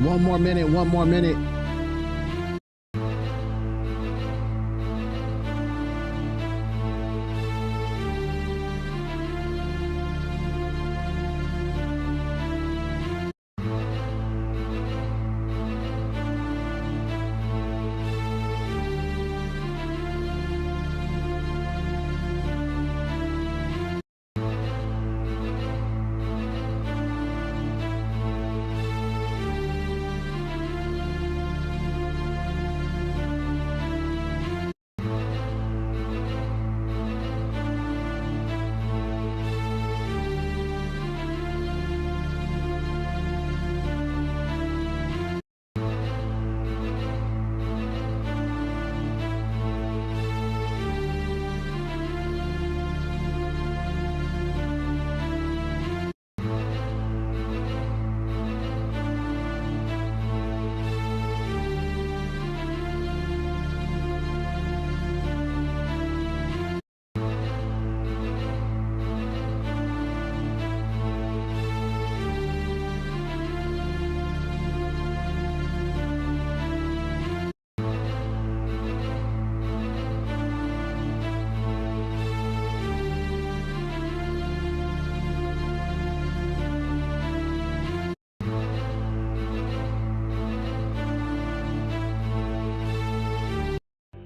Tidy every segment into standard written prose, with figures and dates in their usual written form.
One more minute, one more minute.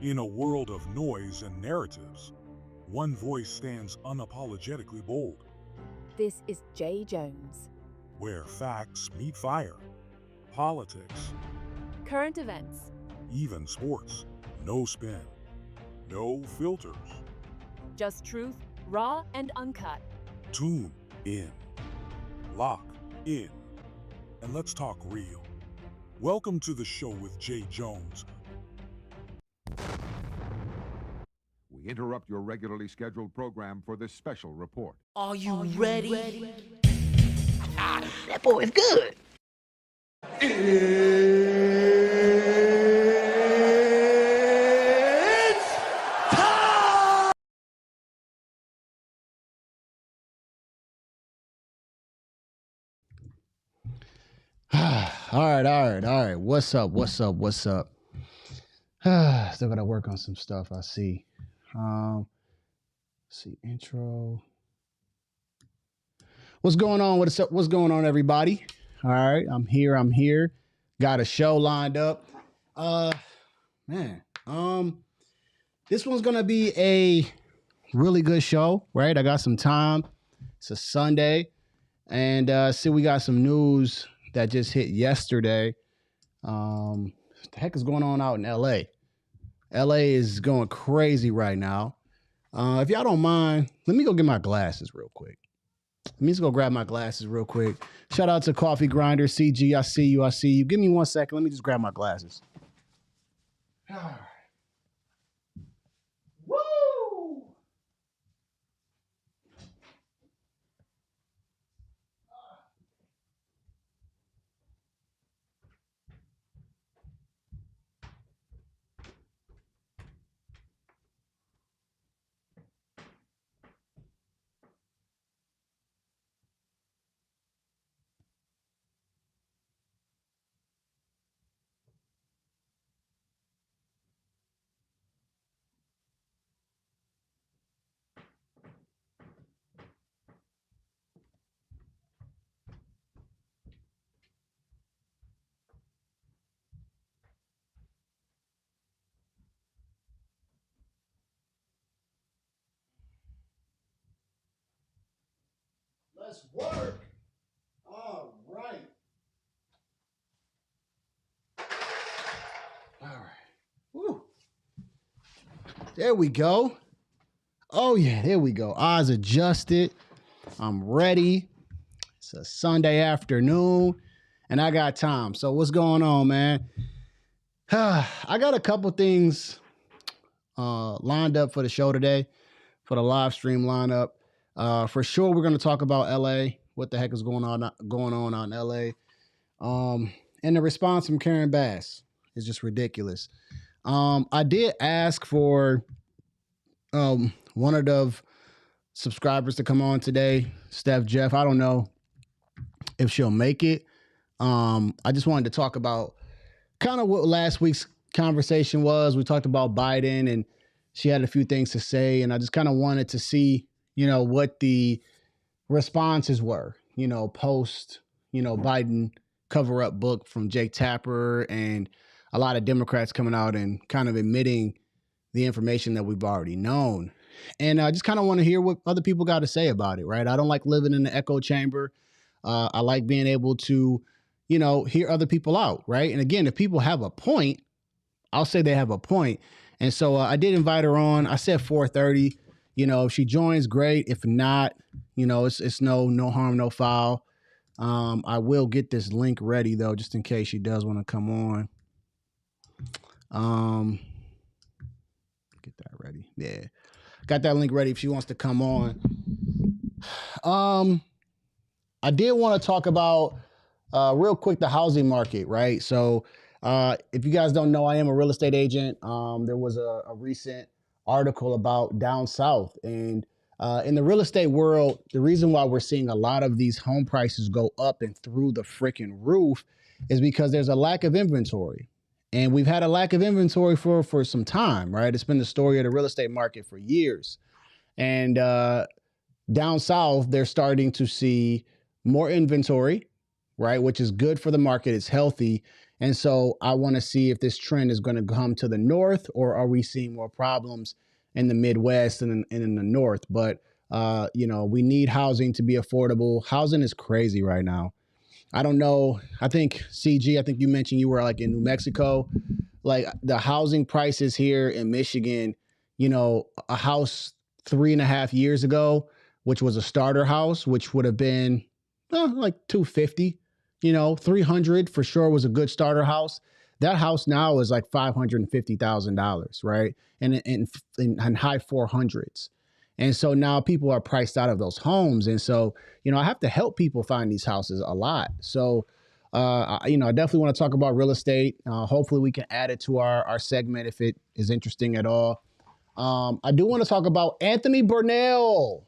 In a world of noise and narratives, one voice stands unapologetically bold. This is Jay Jones. Where facts meet fire, politics, Current events. even sports, no spin, no filters. Just truth, raw and uncut. Tune in, lock in, and let's talk real. Welcome to the show with Jay Jones. We interrupt your regularly scheduled program for this special report. Are you ready? That boy is good. It's time! All right. What's up? Still gotta work on some stuff, I see. See, intro. What's going on? What's going on, everybody? All right, I'm here. Got a show lined up. Man, this one's gonna be a really good show, right? I got some time. It's a Sunday, and see, we got some news that just hit yesterday. What the heck is going on out in LA? LA is going crazy right now. If y'all don't mind, let me go get my glasses real quick. Let me just go grab my glasses real quick. Shout out to Coffee Grinder, CG, I see you. Give me 1 second. Let me just grab my glasses. All right. Woo! Let's work. All right. Woo. There we go. Oh, yeah, there we go. Eyes adjusted. I'm ready. It's a Sunday afternoon, and I got time. So what's going on, man? I got a couple things lined up for the show today, for the live stream lineup. For sure, we're going to talk about LA. What the heck is going on out in LA? And the response from Karen Bass is just ridiculous. I did ask for one of the subscribers to come on today, Steph Jeff. I don't know if she'll make it. I just wanted to talk about kind of what last week's conversation was. We talked about Biden and she had a few things to say, and I just kind of wanted to see, what the responses were, post, Biden cover up book from Jake Tapper and a lot of Democrats coming out and kind of admitting the information that we've already known. And I just kind of want to hear what other people got to say about it, right? I don't like living in the echo chamber. I like being able to, hear other people out, right? And again, if people have a point, I'll say they have a point. And so I did invite her on. I said 4:30. If she joins, great. If not, it's no harm, no foul. I will get this link ready though, just in case she does want to come on. Get that ready. Yeah, got that link ready if she wants to come on. I did want to talk about real quick the housing market, right? So if you guys don't know, I am a real estate agent. There was a recent article about down south, and in the real estate world, the reason why we're seeing a lot of these home prices go up and through the freaking roof is because there's a lack of inventory. And we've had a lack of inventory for some time, right? It's been the story of the real estate market for years. And down south, they're starting to see more inventory, right? Which is good for the market. It's healthy. And so I want to see if this trend is going to come to the north, or are we seeing more problems in the Midwest and in the north? But, we need housing to be affordable. Housing is crazy right now. I don't know. I think CG, I think you mentioned you were like in New Mexico, like the housing prices here in Michigan, a house 3.5 years ago, which was a starter house, which would have been like 250, 300 for sure was a good starter house. That house now is like $550,000, right? And in high 400s. And so now people are priced out of those homes. And so, I have to help people find these houses a lot. So, I definitely want to talk about real estate. Hopefully we can add it to our segment if it is interesting at all. I do want to talk about Anthony Burnell.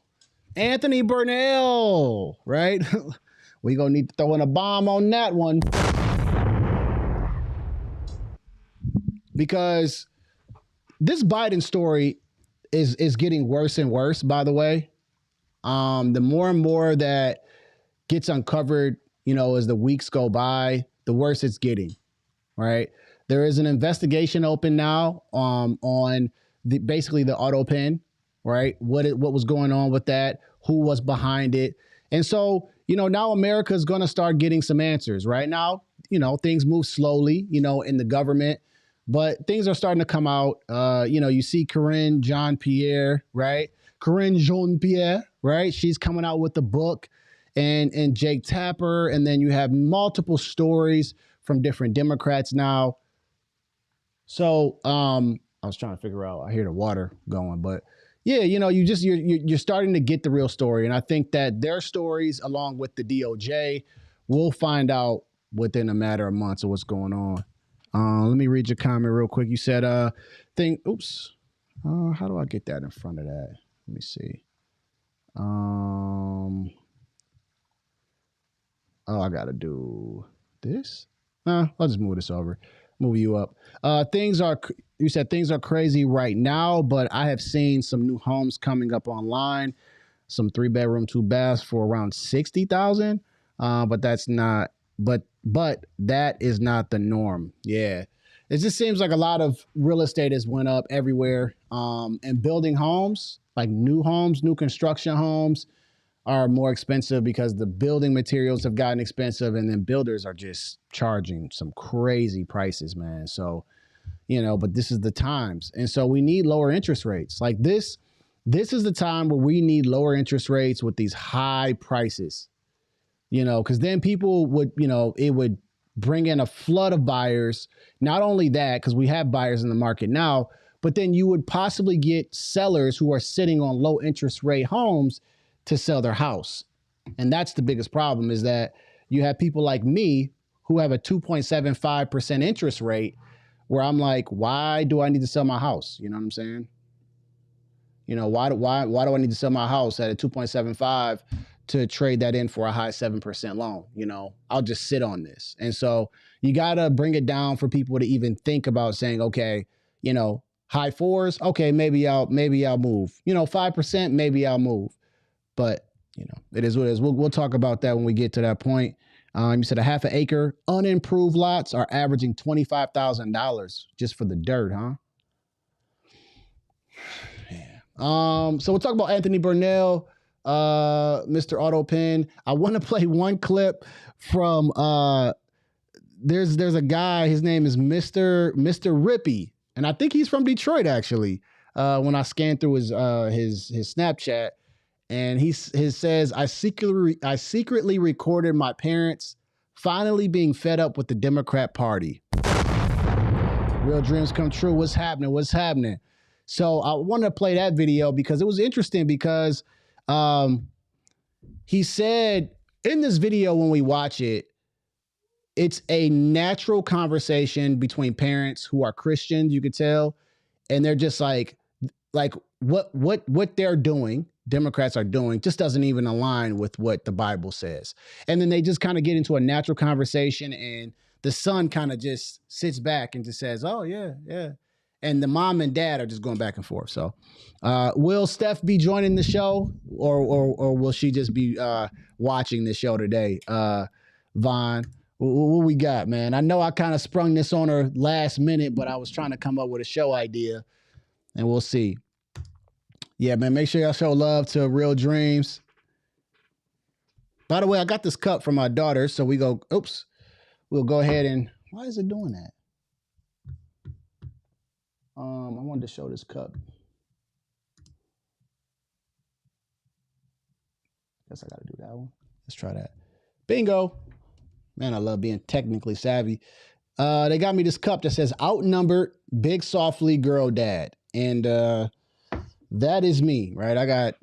Anthony Burnell, right? We're going to need to throw in a bomb on that one. Because this Biden story is getting worse and worse, by the way. The more and more that gets uncovered, as the weeks go by, the worse it's getting, right? There is an investigation open now on basically the auto pen, right? What was going on with that? Who was behind it? And so, now America is going to start getting some answers. Right now, things move slowly, in the government. But things are starting to come out. You see Corinne Jean-Pierre, right? Corinne Jean-Pierre, right? She's coming out with the book, and Jake Tapper. And then you have multiple stories from different Democrats now. So I was trying to figure out, I hear the water going, but yeah, you're starting to get the real story. And I think that their stories, along with the DOJ, we'll find out within a matter of months of what's going on. Let me read your comment real quick. You said, how do I get that in front of that? Let me see. I got to do this. I'll just move this over, move you up. You said things are crazy right now, but I have seen some new homes coming up online, some 3-bedroom, 2 baths for around 60,000. But that's not, but that is not the norm. Yeah. It just seems like a lot of real estate has went up everywhere. And building homes, like new construction homes, are more expensive because the building materials have gotten expensive, and then builders are just charging some crazy prices, man. So, but this is the times. And so we need lower interest rates. Like this is the time where we need lower interest rates with these high prices, because then people would, it would bring in a flood of buyers. Not only that, because we have buyers in the market now, but then you would possibly get sellers who are sitting on low interest rate homes to sell their house. And that's the biggest problem, is that you have people like me who have a 2.75% interest rate, where I'm like, why do I need to sell my house? You know what I'm saying? Why do I need to sell my house at a 2.75 to trade that in for a high 7% loan. You know, I'll just sit on this. And so you got to bring it down for people to even think about saying, okay, you know, high fours. Okay, maybe I'll move, you know, 5%, maybe I'll move. But, you know, it is what it is. We'll talk about that when we get to that point. You said a half an acre unimproved lots are averaging $25,000 just for the dirt, huh? Yeah. So we'll talk about Anthony Burnell, Mr. Autopin. I want to play one clip from there's a guy, his name is Mr. Rippy, and I think he's from Detroit actually. When I scanned through his Snapchat, and he says, I secretly recorded my parents finally being fed up with the Democrat Party. Real dreams come true. What's happening? What's happening? So I wanted to play that video because it was interesting because he said in this video, when we watch it, it's a natural conversation between parents who are Christians, you could tell. And they're just like what they're doing, Democrats are doing, just doesn't even align with what the Bible says. And then they just kind of get into a natural conversation, and the son kind of just sits back and just says, oh, yeah, yeah. And the mom and dad are just going back and forth. So will Steph be joining the show, or will she just be watching the show today? Vaughn, what we got, man? I know I kind of sprung this on her last minute, but I was trying to come up with a show idea, and we'll see. Yeah, man, make sure y'all show love to Real Dreams. By the way, I got this cup from my daughter, so we'll go ahead and, why is it doing that? I wanted to show this cup. Guess I got to do that one. Let's try that. Bingo. Man, I love being technically savvy. They got me this cup that says outnumbered, big softly girl dad. And that is me, right? I got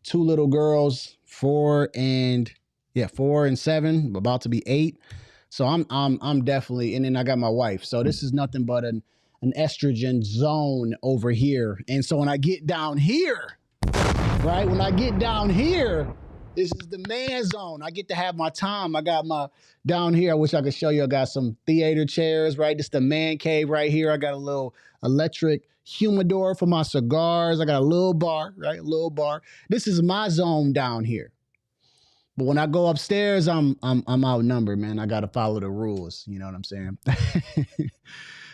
two little girls, 4 and 7, about to be 8. So I'm definitely, and then I got my wife. So this is nothing but an estrogen zone over here. And so when I get down here, right? When I get down here, this is the man zone. I get to have my time. I got my down here. I wish I could show you. I got some theater chairs, right? This is the man cave right here. I got a little electric humidor for my cigars. I got a little bar, right? A little bar. This is my zone down here. But when I go upstairs, I'm outnumbered, man. I got to follow the rules. You know what I'm saying?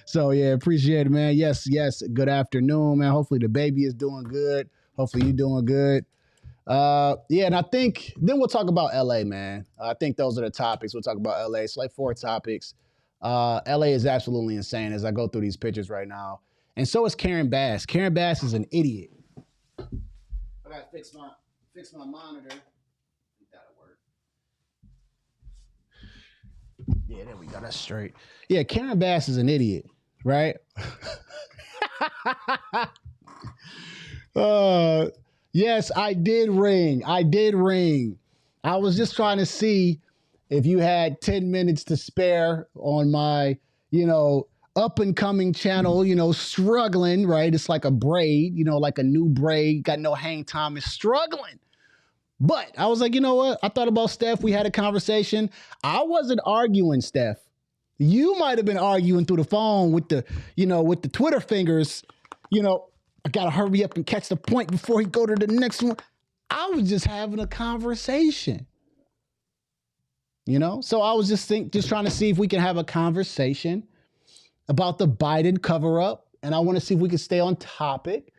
So yeah, appreciate it, man. Yes. Good afternoon, man. Hopefully the baby is doing good. Hopefully you're doing good. Yeah, and I think then we'll talk about LA, man. I think those are the topics. We'll talk about LA. It's like 4 topics. LA is absolutely insane as I go through these pictures right now. And so is Karen Bass. Karen Bass is an idiot. I gotta fix my monitor. I think that'll work. Yeah, there we go. That's straight. Yeah, Karen Bass is an idiot, right? Yes, I did ring. I was just trying to see if you had 10 minutes to spare on my, up and coming channel, struggling, right? It's like a braid, like a new braid, got no hang time, it's struggling. But I was like, you know what? I thought about Steph. We had a conversation. I wasn't arguing, Steph. You might have been arguing through the phone with the, with the Twitter fingers, I got to hurry up and catch the point before he go to the next one. I was just having a conversation, So I was just trying to see if we can have a conversation about the Biden cover up. And I want to see if we can stay on topic.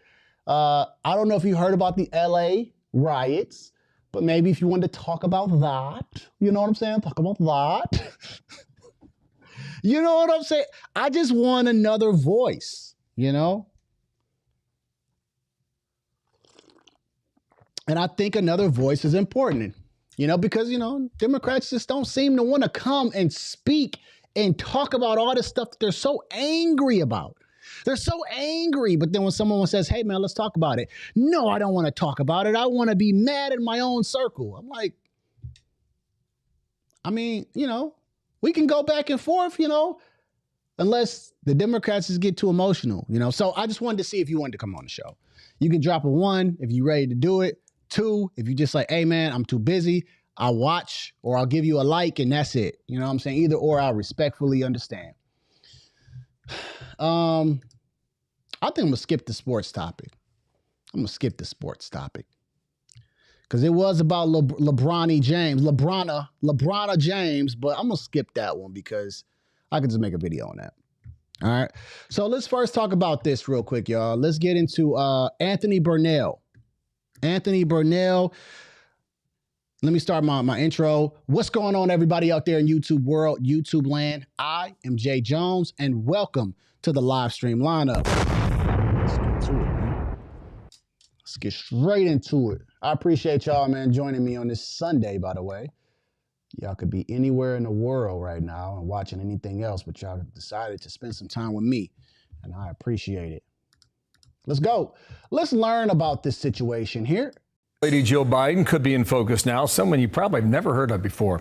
I don't know if you heard about the LA riots, but maybe if you wanted to talk about that, you know what I'm saying? Talk about that. You know what I'm saying? I just want another voice, And I think another voice is important, because, Democrats just don't seem to want to come and speak and talk about all this stuff that they're so angry about. They're so angry. But then when someone says, hey, man, let's talk about it. No, I don't want to talk about it. I want to be mad in my own circle. I'm like, we can go back and forth, unless the Democrats just get too emotional, So I just wanted to see if you wanted to come on the show. You can drop a 1 if you're ready to do it. Two, if you just like, hey man, I'm too busy, I'll watch or I'll give you a like and that's it. You know what I'm saying? Either or, I respectfully understand. I think I'm gonna skip the sports topic. Because it was about LeBron James, but I'm gonna skip that one because I could just make a video on that. All right. So let's first talk about this real quick, y'all. Let's get into Anthony Burnell. Anthony Burnell. Let me start my intro. What's going on, everybody out there in YouTube world, YouTube land? I am Jay Jones, and welcome to the live stream lineup. Let's get to it, man. Let's get straight into it. I appreciate y'all, man, joining me on this Sunday, by the way. Y'all could be anywhere in the world right now and watching anything else, but y'all decided to spend some time with me, and I appreciate it. Let's go. Let's learn about this situation here. Lady Jill Biden could be in focus now, someone you probably have never heard of before.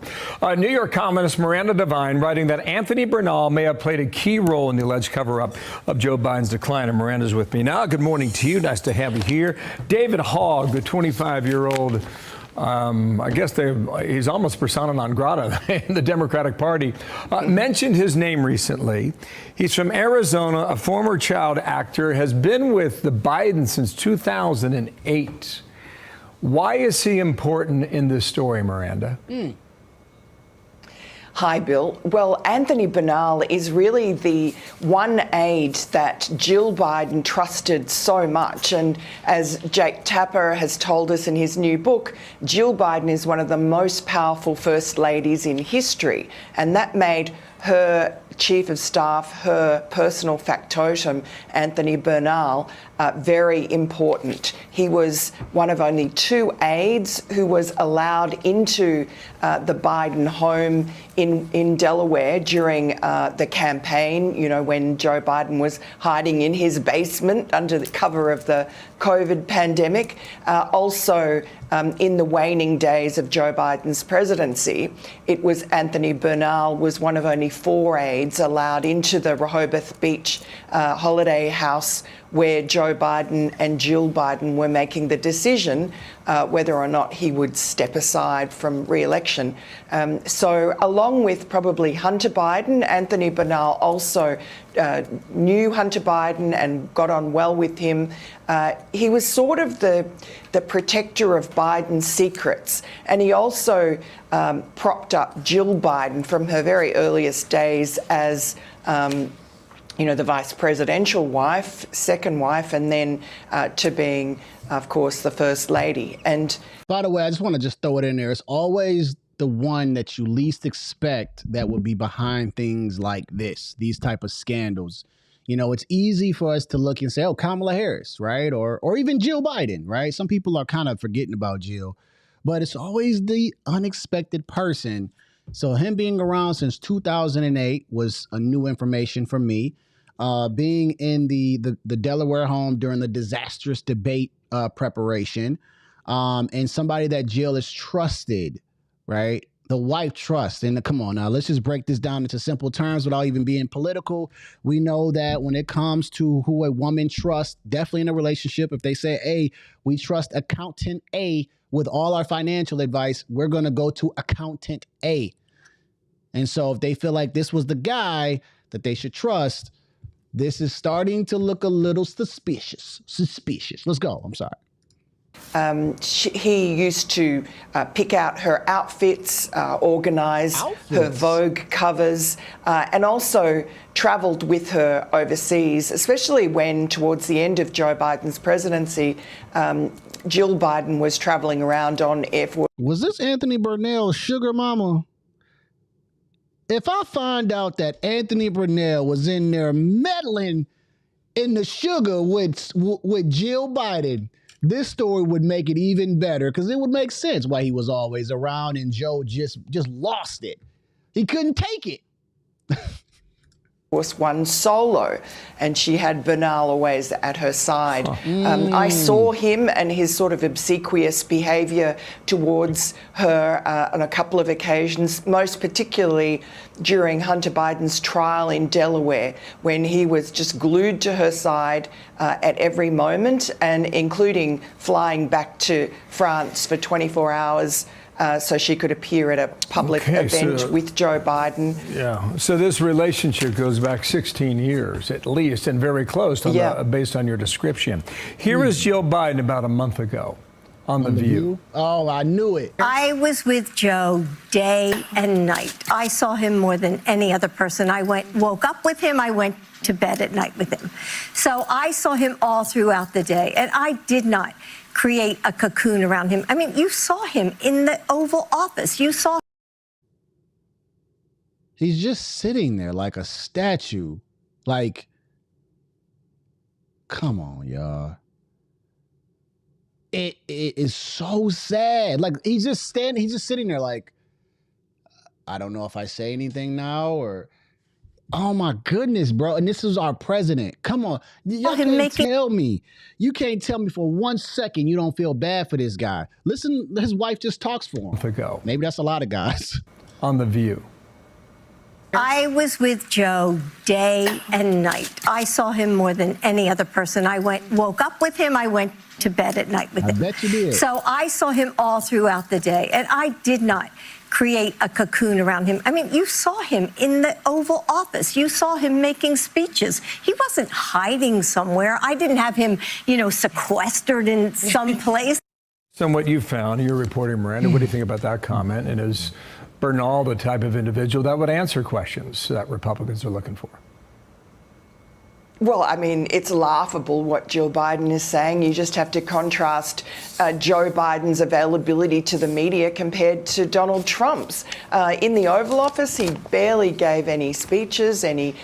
New York columnist Miranda Devine writing that Anthony Bernal may have played a key role in the alleged cover-up of Joe Biden's decline. And Miranda's with me now. Good morning to you. Nice to have you here. David Hogg, the 25-year-old, I guess he's almost persona non grata in the Democratic Party, mentioned his name recently. He's from Arizona, a former child actor, has been with the Bidens since 2008. Why is he important in this story, Miranda? Hi, Bill. Well, Anthony Bernal is really the one aide that Jill Biden trusted so much. And as Jake Tapper has told us in his new book, Jill Biden is one of the most powerful first ladies in history. And that made her chief of staff, her personal factotum, Anthony Bernal, very important. He was one of only two aides who was allowed into the Biden home in Delaware during the campaign, you know, when Joe Biden was hiding in his basement under the cover of the COVID pandemic. Also, in the waning days of Joe Biden's presidency, it was Anthony Bernal was one of only four aides allowed into the Rehoboth Beach holiday house where Joe Biden and Jill Biden were making the decision whether or not he would step aside from re-election. So along with probably Hunter Biden, Anthony Bernal also knew Hunter Biden and got on well with him. He was sort of the protector of Biden's secrets. And he also propped up Jill Biden from her very earliest days as you know, the vice presidential wife, second wife, and then to being, of course, the first lady. And by the way, I just want to just throw it in there. It's always the one that you least expect that would be behind things like this, these type of scandals. You know, it's easy for us to look and say, oh, Kamala Harris, right? Or even Jill Biden, right? Some people are kind of forgetting about Jill, but it's always the unexpected person. So him being around since 2008 was a new information for me. Being in the Delaware home during the disastrous debate preparation, and somebody that Jill is trusted, right? The wife trusts. And come on now, let's just break this down into simple terms without even being political. We know that when it comes to who a woman trusts, definitely in a relationship, if they say, hey, we trust accountant A with all our financial advice, we're going to go to accountant A. And so if they feel like this was the guy that they should trust, this is starting to look a little suspicious. Let's go. I'm sorry. He used to pick out her outfits, organise her Vogue covers, and also travelled with her overseas, especially when towards the end of Joe Biden's presidency, Jill Biden was travelling around on Air Force. Was this Anthony Burnell's sugar mama? If I find out that Anthony Burnell was in there meddling in the sugar with Jill Biden, this story would make it even better because it would make sense why he was always around and Joe just lost it. He couldn't take it. course, one solo, and she had Bernal always at her side. I saw him and his sort of obsequious behaviour towards her on a couple of occasions, most particularly during Hunter Biden's trial in Delaware, when he was just glued to her side at every moment, and including flying back to France for 24 hours so she could appear at a public event with Joe Biden. Yeah, so this relationship goes back 16 years at least, and very close based on your description. Here is Joe Biden about a month ago on The View. Oh, I knew it. I was with Joe day and night. I saw him more than any other person. I woke up with him. I went to bed at night with him. So I saw him all throughout the day, and I did not create a cocoon around him. I mean, you saw him in the Oval Office. You saw. He's just sitting there like a statue. Like, come on, y'all. It is so sad. Like, he's just sitting there like, I don't know if I say anything now or, oh my goodness, bro. And this is our president. Come on. Y'all can't tell me. You can't tell me for 1 second you don't feel bad for this guy. Listen, his wife just talks for him. Maybe that's a lot of guys. On The View. I was with Joe day and night. I saw him more than any other person. I woke up with him. I went to bed at night with him. I bet you did. So I saw him all throughout the day, and I did not create a cocoon around him. I mean, you saw him in the Oval Office. You saw him making speeches. He wasn't hiding somewhere. I didn't have him, sequestered in some place. So what you found, you're reporting, Miranda, what do you think about that comment? And is Bernal the type of individual that would answer questions that Republicans are looking for? Well, I mean, it's laughable what Joe Biden is saying. You just have to contrast Joe Biden's availability to the media compared to Donald Trump's. In the Oval Office, he barely gave any speeches, any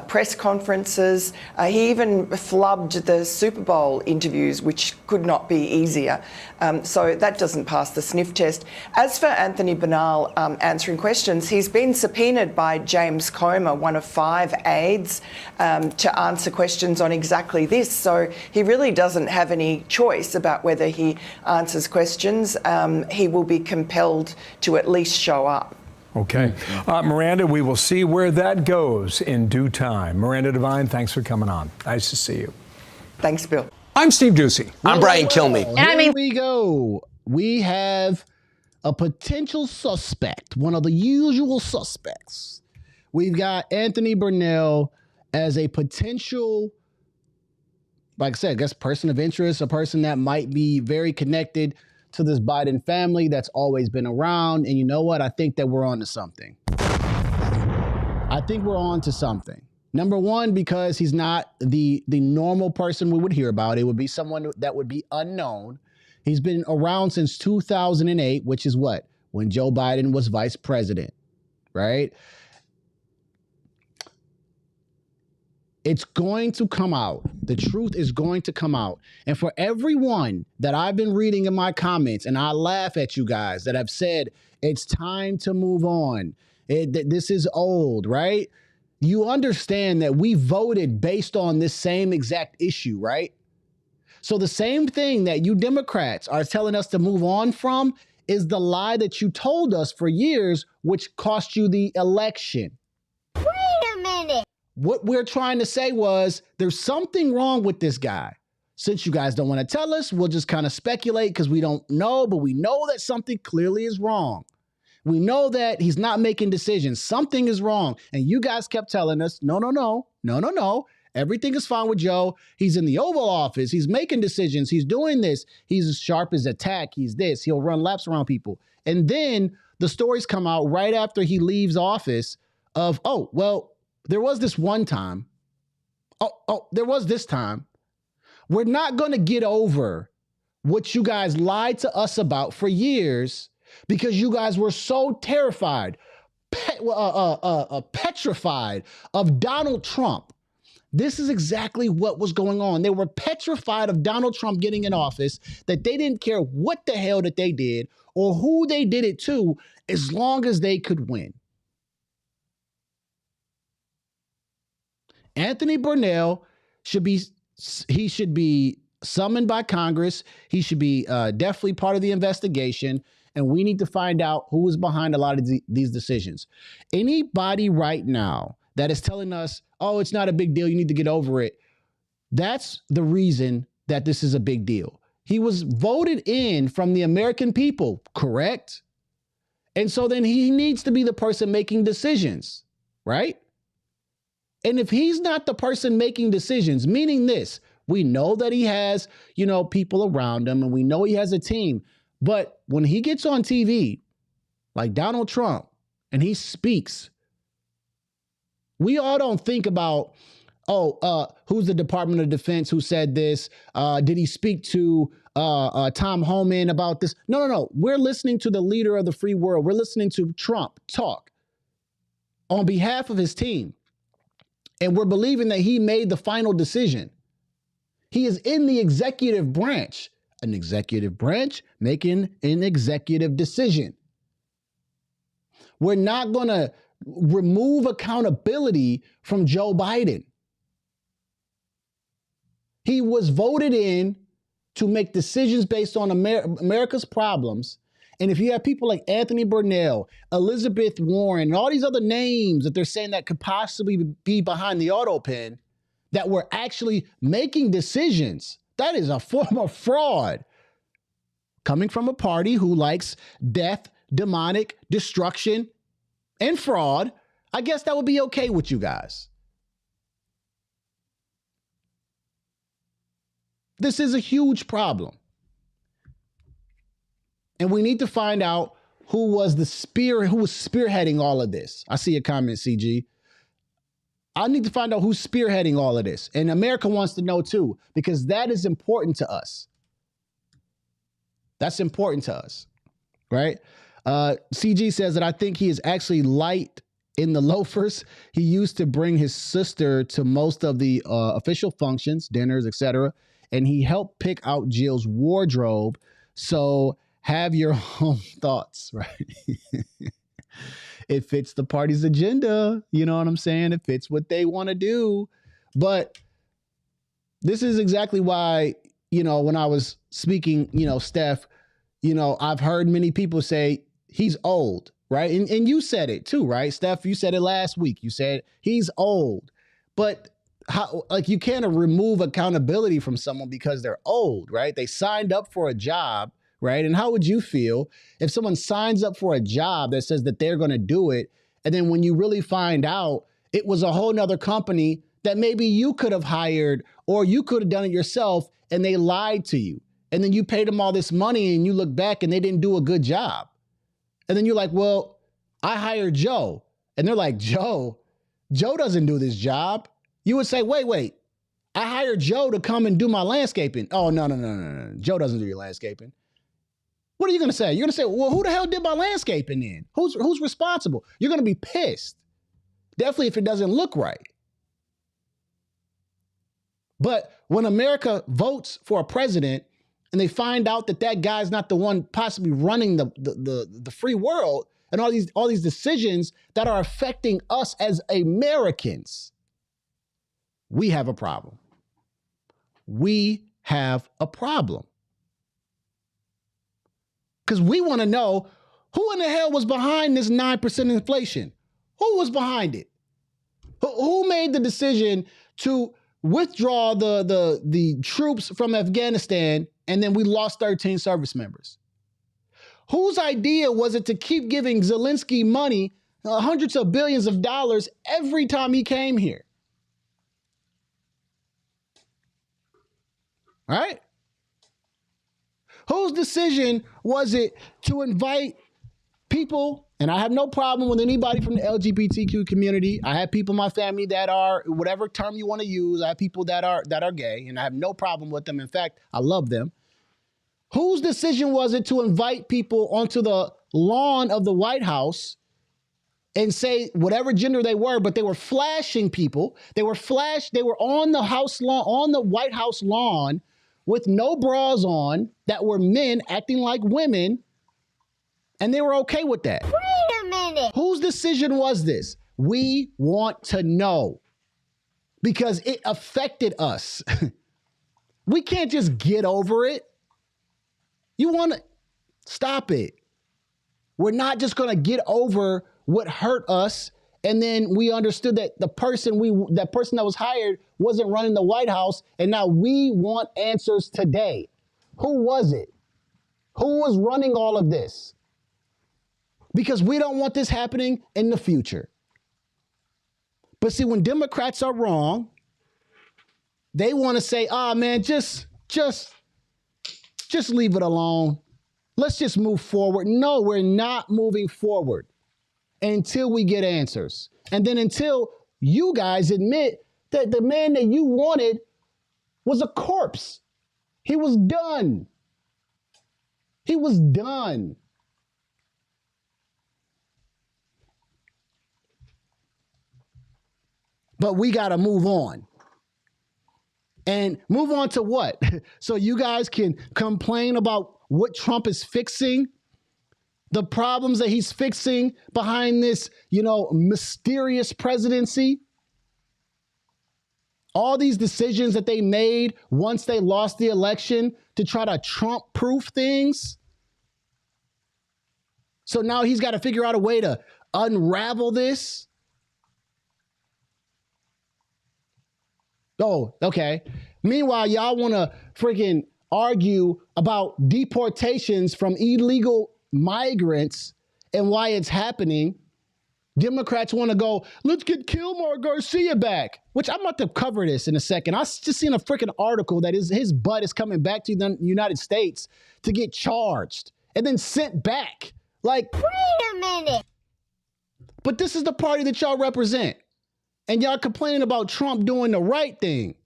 press conferences. He even flubbed the Super Bowl interviews, which could not be easier. So that doesn't pass the sniff test. As for Anthony Bernal answering questions, he's been subpoenaed by James Comer, one of 5 aides, to answer questions on exactly this. So he really doesn't have any choice about whether he answers questions. He will be compelled to at least show up. Okay. Miranda, we will see where that goes in due time. Miranda Devine, thanks for coming on. Nice to see you. Thanks, Bill. I'm Steve Ducey. I'm Brian Kilmeade. And here we go. We have a potential suspect, one of the usual suspects. We've got Anthony Bernal as a potential, like I said, I guess person of interest, a person that might be very connected to this Biden family that's always been around. And you know what? I think that we're on to something. Number one, because he's not the normal person we would hear about. It would be someone that would be unknown. He's been around since 2008, which is what? When Joe Biden was vice president, right? It's going to come out. The truth is going to come out. And for everyone that I've been reading in my comments, and I laugh at you guys that have said, it's time to move on. This is old, right? You understand that we voted based on this same exact issue, right? So the same thing that you Democrats are telling us to move on from is the lie that you told us for years, which cost you the election. Wait a minute. What we're trying to say was there's something wrong with this guy. Since you guys don't want to tell us, we'll just kind of speculate because we don't know, but we know that something clearly is wrong. We know that he's not making decisions. Something is wrong. And you guys kept telling us, no. Everything is fine with Joe. He's in the Oval Office. He's making decisions. He's doing this. He's as sharp as a tack. He's this. He'll run laps around people. And then the stories come out right after he leaves office of, oh, well, there was this one time. There was this time. We're not going to get over what you guys lied to us about for years because you guys were so terrified, petrified of Donald Trump. This is exactly what was going on. They were petrified of Donald Trump getting in office, that they didn't care what the hell that they did or who they did it to, as long as they could win. Anthony Burnell should be summoned by Congress. He should be definitely part of the investigation. And we need to find out who is behind a lot of these decisions. Anybody right now that is telling us, oh, it's not a big deal, you need to get over it, that's the reason that this is a big deal. He was voted in from the American people, correct? And so then he needs to be the person making decisions, right? And if he's not the person making decisions, meaning this, we know that he has, people around him and we know he has a team. But when he gets on TV, like Donald Trump, and he speaks, we all don't think about, who's the Department of Defense who said this? Did he speak to Tom Homan about this? No. We're listening to the leader of the free world. We're listening to Trump talk on behalf of his team. And we're believing that he made the final decision. He is in the executive branch, an executive branch making an executive decision. We're not going to remove accountability from Joe Biden. He was voted in to make decisions based on America's problems. And if you have people like Anthony Burnell, Elizabeth Warren, and all these other names that they're saying that could possibly be behind the auto pen, that were actually making decisions, that is a form of fraud coming from a party who likes death, demonic destruction, and fraud. I guess that would be okay with you guys. This is a huge problem. And we need to find out who was spearheading all of this. I see a comment, CG. I need to find out who's spearheading all of this. And America wants to know too, because that is important to us. That's important to us, right? CG says that I think he is actually light in the loafers. He used to bring his sister to most of the official functions, dinners, etc. And he helped pick out Jill's wardrobe. So have your own thoughts, right? It fits the party's agenda. You know what I'm saying? It fits what they want to do. But this is exactly why, when I was speaking, Steph, I've heard many people say he's old, right? And you said it too, right? Steph, you said it last week. You said he's old. But you can't remove accountability from someone because they're old, right? They signed up for a job, right? And how would you feel if someone signs up for a job that says that they're going to do it, and then when you really find out it was a whole nother company that maybe you could have hired or you could have done it yourself, and they lied to you, and then you paid them all this money and you look back and they didn't do a good job. And then you're like, well, I hired Joe. And they're like, Joe doesn't do this job. You would say, wait, I hired Joe to come and do my landscaping. Oh, no. Joe doesn't do your landscaping. What are you going to say? You're going to say, well, who the hell did my landscaping then? Who's responsible? You're going to be pissed. Definitely if it doesn't look right. But when America votes for a president and they find out that that guy's not the one possibly running the free world and all these decisions that are affecting us as Americans, we have a problem. We have a problem. Because we want to know who in the hell was behind this 9% inflation? Who was behind it? Who made the decision to withdraw the troops from Afghanistan and then we lost 13 service members? Whose idea was it to keep giving Zelensky money, hundreds of billions of dollars every time he came here? All right? Whose decision was it to invite people, and I have no problem with anybody from the LGBTQ community. I have people in my family that are, whatever term you want to use, I have people that are gay, and I have no problem with them. In fact, I love them. Whose decision was it to invite people onto the lawn of the White House and say whatever gender they were, but they were flashing people. They were on the house lawn, on the White House lawn, with no bras on, that were men acting like women, and they were okay with that. Wait a minute. Whose decision was this? We want to know. because it affected us. We can't just get over it. You want to stop it. We're not just going to get over what hurt us. And then we understood that that person that was hired wasn't running the White House. And now we want answers today. Who was it? Who was running all of this? Because we don't want this happening in the future. But see, when Democrats are wrong, they want to say, man, just leave it alone. Let's just move forward. No, we're not moving forward until we get answers. And then until you guys admit that the man that you wanted was a corpse. He was done. He was done. But we got to move on. And move on to what? So you guys can complain about what Trump is fixing, the problems that he's fixing behind this, mysterious presidency. All these decisions that they made once they lost the election to try to Trump-proof things. So now he's got to figure out a way to unravel this. Oh, okay. Meanwhile, y'all want to freaking argue about deportations from illegal migrants and why it's happening. Democrats want to go, let's get Kilmar Garcia back, which I'm about to cover this in a second. I just seen a freaking article that his butt is coming back to the United States to get charged and then sent back. Like, Wait a minute. But this is the party that y'all represent. And y'all complaining about Trump doing the right thing.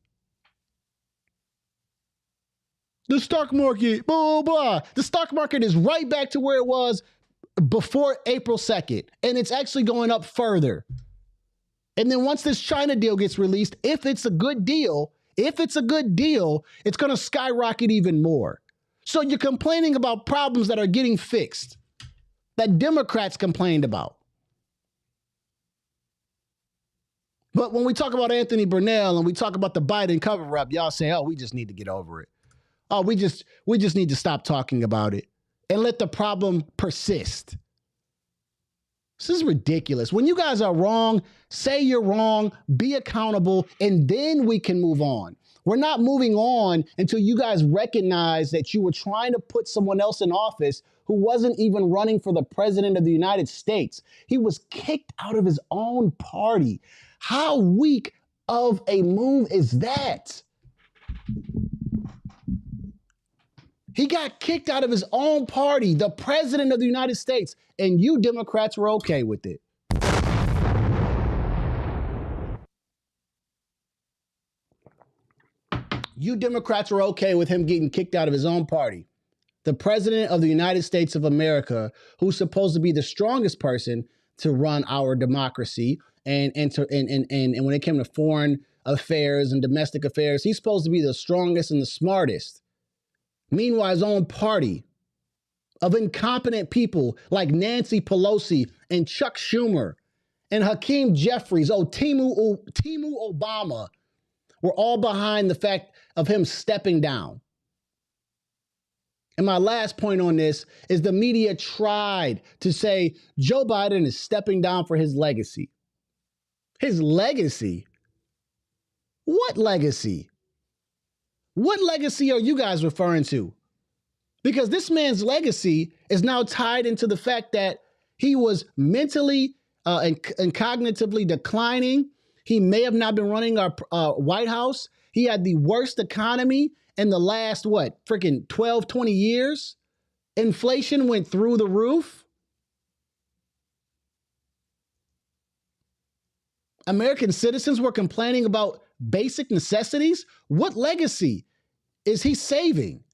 The stock market, blah, blah, blah. The stock market is right back to where it was before April 2nd. And it's actually going up further. And then once this China deal gets released, if it's a good deal, it's going to skyrocket even more. So you're complaining about problems that are getting fixed, that Democrats complained about. But when we talk about Anthony Burnell and we talk about the Biden cover-up, y'all say, oh, we just need to get over it. Oh, we just need to stop talking about it and let the problem persist. This is ridiculous. When you guys are wrong, say you're wrong, be accountable, and then we can move on. We're not moving on until you guys recognize that you were trying to put someone else in office who wasn't even running for the president of the United States. He was kicked out of his own party. How weak of a move is that? He got kicked out of his own party, the president of the United States, and you Democrats were okay with it. You Democrats were okay with him getting kicked out of his own party. The president of the United States of America, who's supposed to be the strongest person to run our democracy, and when it came to foreign affairs and domestic affairs, he's supposed to be the strongest and the smartest. Meanwhile, his own party of incompetent people like Nancy Pelosi and Chuck Schumer and Hakeem Jeffries, Timu Obama, were all behind the fact of him stepping down. And my last point on this is the media tried to say Joe Biden is stepping down for his legacy. His legacy? What legacy? What legacy are you guys referring to? Because this man's legacy is now tied into the fact that he was mentally and cognitively declining. He may have not been running our White House. He had the worst economy in the last, 12, 20 years. Inflation went through the roof. American citizens were complaining about basic necessities. What legacy is he saving?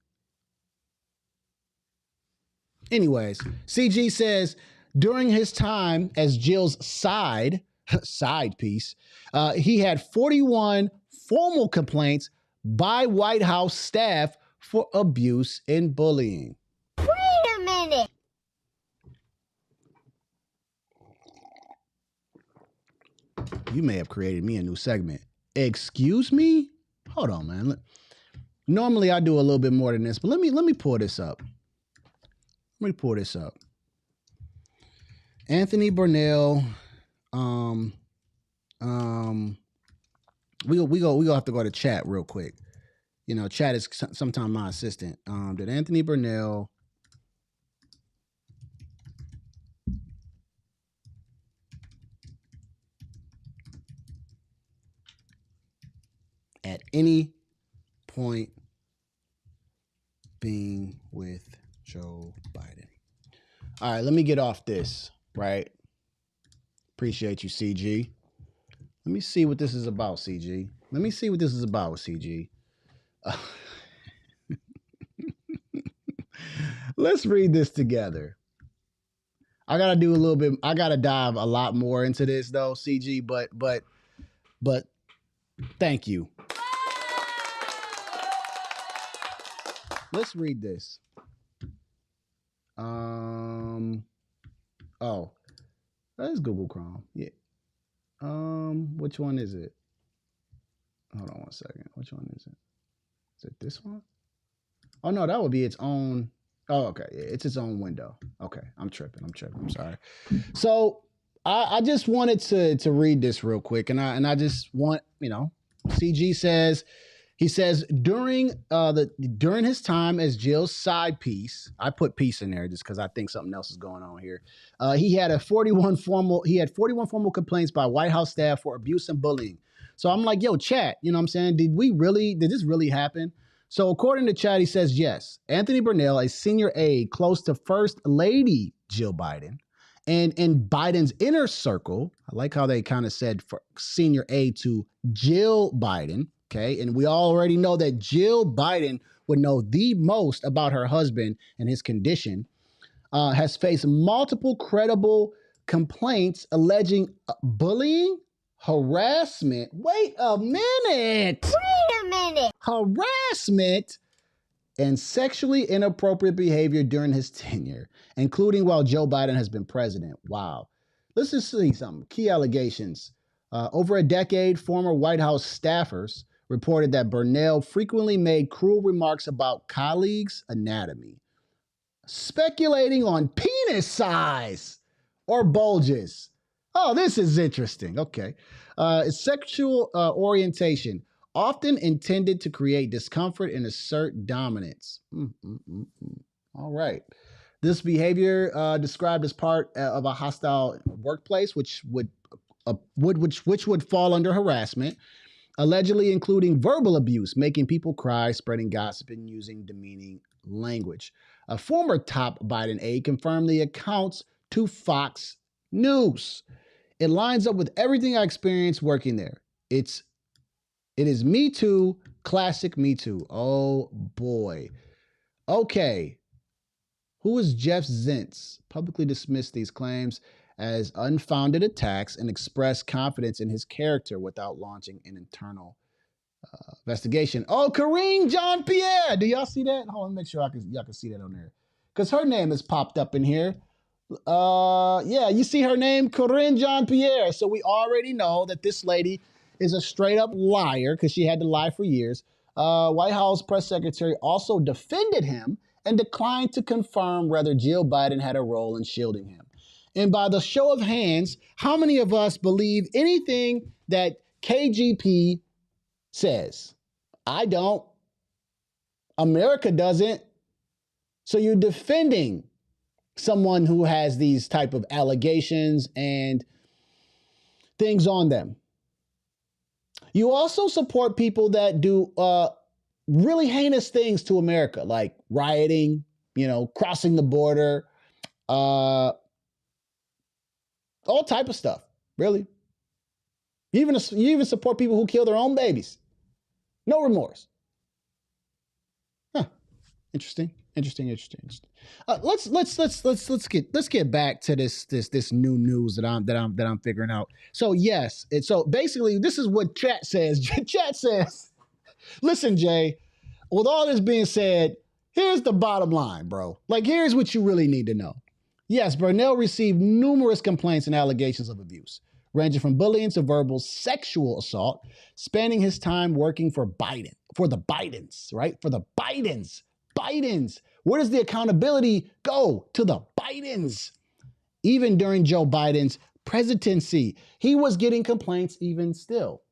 Anyways, CG says during his time as Jill's side piece, he had 41 formal complaints by White House staff for abuse and bullying. Wait a minute. You may have created me a new segment. Excuse me? Hold on, man. Normally I do a little bit more than this, but let me pull this up. Let me pull this up. Anthony Burnell. We gonna have to go to chat real quick. You know, chat is sometimes my assistant. Did Anthony Burnell at any point being with Joe Biden? All right, let me get off this, right? Appreciate you, CG. Let me see what this is about, CG. Let me see what this is about, CG. Let's read this together. I gotta do a little bit. I gotta dive a lot more into this though, CG. But thank you. Let's read this. Oh, that is Google Chrome. Yeah. Which one is it? Hold on one second. Which one is it? Is it this one? Oh no, that would be its own. Oh, okay. Yeah, it's its own window. Okay, I'm tripping. I'm sorry. So I just wanted to read this real quick, and I just want, you know, CG says, he says during his time as Jill's side piece, I put piece in there just because I think something else is going on here. He had 41 formal complaints by White House staff for abuse and bullying. So I'm like, yo, chat, you know what I'm saying? Did this really happen? So according to chat, he says, yes, Anthony Burnell, a senior aide close to First Lady Jill Biden, and in Biden's inner circle, I like how they kind of said for senior aide to Jill Biden, okay? And we already know that Jill Biden would know the most about her husband and his condition, has faced multiple credible complaints alleging bullying, harassment. Wait a minute. Harassment and sexually inappropriate behavior during his tenure, including while Joe Biden has been president. Wow. Let's just see some key allegations. Over a decade, former White House staffers reported that Burnell frequently made cruel remarks about colleagues' anatomy, speculating on penis size or bulges. Oh, this is interesting. Okay. Sexual orientation, often intended to create discomfort and assert dominance. All right. This behavior described as part of a hostile workplace, which would fall under harassment, allegedly including verbal abuse, making people cry, spreading gossip, and using demeaning language. A former top Biden aide confirmed the accounts to Fox News. It lines up with everything I experienced working there. It is Me Too, classic Me Too. Oh boy. Okay. Who is Jeff Zients? Publicly dismissed these claims as unfounded attacks and expressed confidence in his character without launching an internal investigation. Oh, Karine Jean-Pierre. Do y'all see that? Hold on, make sure y'all can see that on there. Because her name has popped up in here. Yeah, you see her name, Karine Jean-Pierre. So we already know that this lady is a straight up liar because she had to lie for years. White House press secretary also defended him and declined to confirm whether Jill Biden had a role in shielding him. And by the show of hands, how many of us believe anything that KGP says? I don't. America doesn't. So you're defending someone who has these type of allegations and things on them. You also support people that do really heinous things to America, like rioting, crossing the border, all type of stuff, really. You even support people who kill their own babies. No remorse. Huh. Interesting. Let's get back to this new news that I'm figuring out. So yes, so basically this is what chat says. Chat says, listen, Jay, with all this being said, here's the bottom line, bro. Like, here's what you really need to know. Yes, Burnell received numerous complaints and allegations of abuse. ranging from bullying to verbal sexual assault, spanning his time working for the Bidens, right? For the Bidens. Where does the accountability go? To the Bidens. Even during Joe Biden's presidency, he was getting complaints even still.